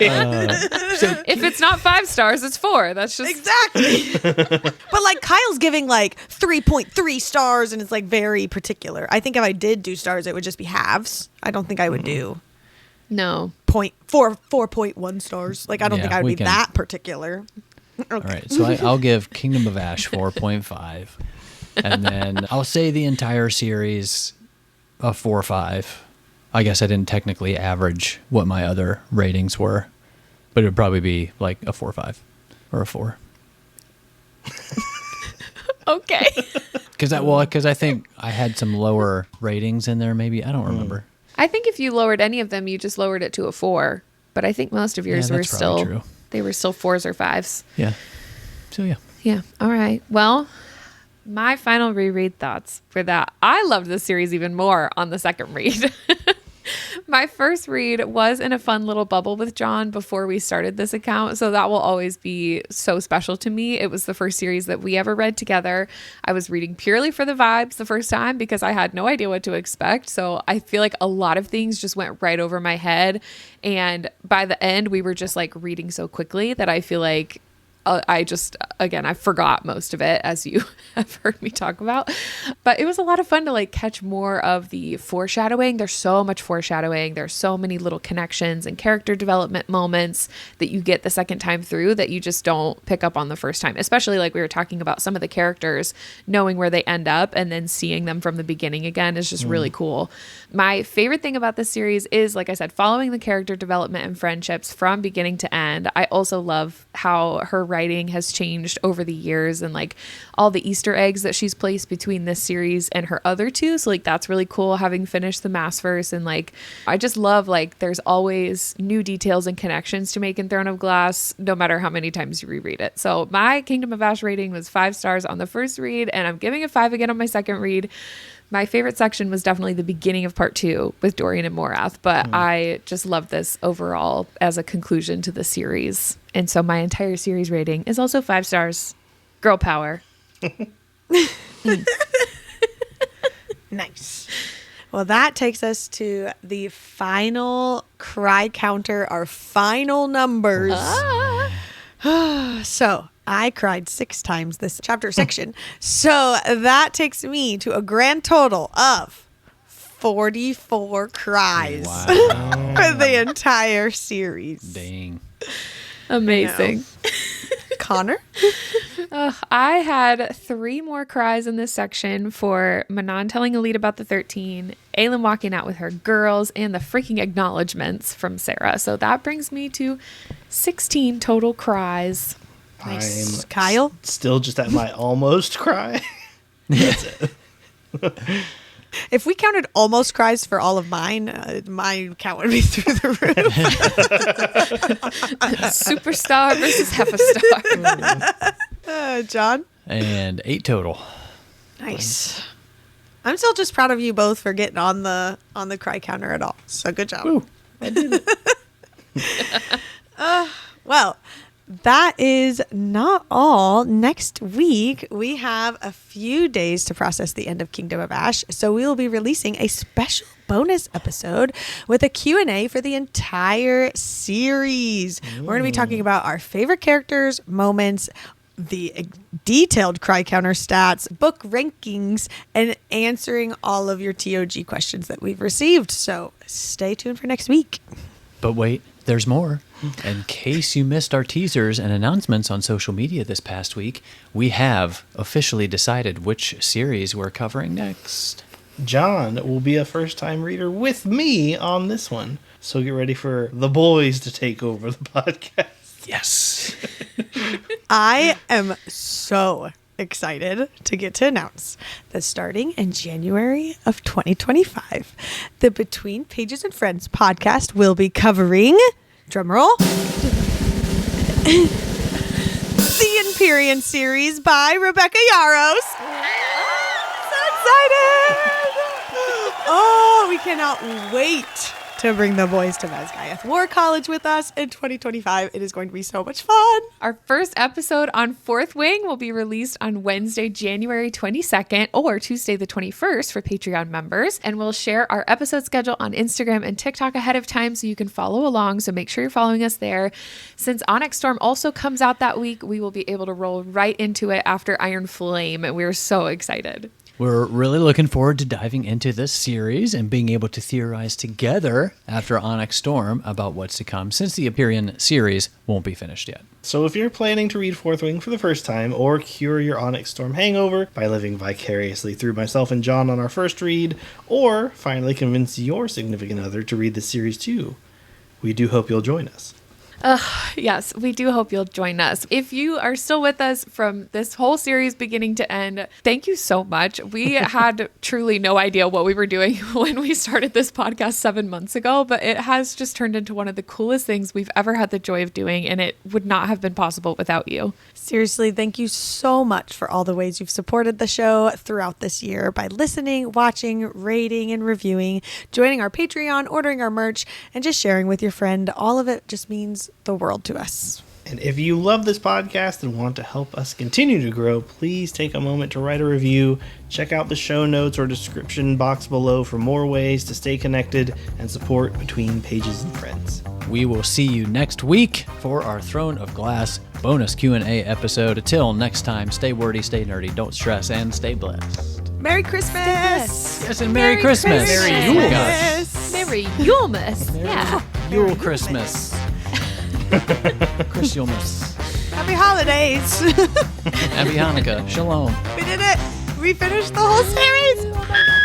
If it's not 5 stars, it's 4. That's just exactly. But like Kyle's giving like 3.3 stars and it's like very particular. I think if I did do stars, it would just be halves. I don't think I would do no. 4.1 stars. Like, I don't Yeah, think I would we be can- that particular. Okay. All right, so I'll give Kingdom of Ash 4.5. And then I'll say the entire series a 4.5. I guess I didn't technically average what my other ratings were, but it would probably be like a 4.5 or a 4. Okay. Because I think I had some lower ratings in there. Maybe I don't remember. I think if you lowered any of them, you just lowered it to a 4. But I think most of yours Yeah, were that's probably still true. they were still 4s or 5s. Yeah. So yeah. Yeah. All right. Well, my final reread thoughts for that. I loved this series even more on the second read. My first read was in a fun little bubble with John before we started this account, so that will always be so special to me. It was the first series that we ever read together. I was reading purely for the vibes the first time because I had no idea what to expect, so I feel like a lot of things just went right over my head, and by the end, we were just like reading so quickly that I feel like I forgot most of it, as you have heard me talk about, but it was a lot of fun to like catch more of the foreshadowing. There's so much foreshadowing. There's so many little connections and character development moments that you get the second time through that you just don't pick up on the first time, especially like we were talking about some of the characters, knowing where they end up and then seeing them from the beginning again is just really cool. My favorite thing about this series is, like I said, following the character development and friendships from beginning to end. I also love how her writing has changed over the years and like all the Easter eggs that she's placed between this series and her other two. So like that's really cool, having finished the Maasverse, and like I just love like there's always new details and connections to make in Throne of Glass, no matter how many times you reread it. So my Kingdom of Ash rating was 5 stars on the first read, and I'm giving it 5 again on my second read. My favorite section was definitely the beginning of part 2 with Dorian and Morath, but I just love this overall as a conclusion to the series. And so my entire series rating is also 5 stars. Girl power. Nice. Well, that takes us to the final cry counter, our final numbers. So I cried 6 times this chapter section. So that takes me to a grand total of 44 cries for the entire series. Dang. Amazing. Connor? I had 3 more cries in this section for Manon telling Elite about the 13, Aelin walking out with her girls, and the freaking acknowledgements from Sarah. So that brings me to 16 total cries. Nice. I'm Kyle? still just at my almost cry. That's it. If we counted almost cries for all of mine, my count would be through the roof. Superstar versus half a star. John? And 8 total. Nice. I'm still just proud of you both for getting on the cry counter at all. So good job. Woo. I did it. Well, that is not all. Next week, we have a few days to process the end of Kingdom of Ash, so we will be releasing a special bonus episode with a Q&A for the entire series. We're going to be talking about our favorite characters, moments, the detailed cry counter stats, book rankings, and answering all of your TOG questions that we've received. So stay tuned for next week. But wait, there's more. In case you missed our teasers and announcements on social media this past week, we have officially decided which series we're covering next. John will be a first-time reader with me on this one. So get ready for the boys to take over the podcast. Yes. I am so excited to get to announce that starting in January of 2025, the Between Pages and Friends podcast will be covering, drumroll, the Empyrean series by Rebecca Yarros. So excited! Oh, we cannot wait to bring the boys to Mazgaiath War College with us in 2025. It is going to be so much fun. Our first episode on Fourth Wing will be released on Wednesday, January 22nd or Tuesday the 21st for Patreon members. And we'll share our episode schedule on Instagram and TikTok ahead of time so you can follow along. So make sure you're following us there. Since Onyx Storm also comes out that week, we will be able to roll right into it after Iron Flame. And we're so excited. We're really looking forward to diving into this series and being able to theorize together after Onyx Storm about what's to come, since the Empyrean series won't be finished yet. So if you're planning to read Fourth Wing for the first time or cure your Onyx Storm hangover by living vicariously through myself and John on our first read, or finally convince your significant other to read the series too, we do hope you'll join us. Yes, we do hope you'll join us. If you are still with us from this whole series beginning to end, thank you so much. We had truly no idea what we were doing when we started this podcast 7 months ago, but it has just turned into one of the coolest things we've ever had the joy of doing, and it would not have been possible without you. Seriously, thank you so much for all the ways you've supported the show throughout this year by listening, watching, rating, and reviewing, joining our Patreon, ordering our merch, and just sharing with your friend. All of it just means the world to us. And if you love this podcast and want to help us continue to grow, please take a moment to write a review. Check out the show notes or description box below for more ways to stay connected and support Between Pages and Friends. We will see you next week for our Throne of Glass bonus Q&A episode. Until next time, stay wordy, stay nerdy, don't stress, and stay blessed. Merry Christmas! Yes, and Merry Christmas! Christmas. Merry Yule! Merry Yulemas! Yeah. Yule Christmas. Chris Yulmus. Happy holidays! Happy Hanukkah. Shalom. We did it! We finished the whole series! Oh my God.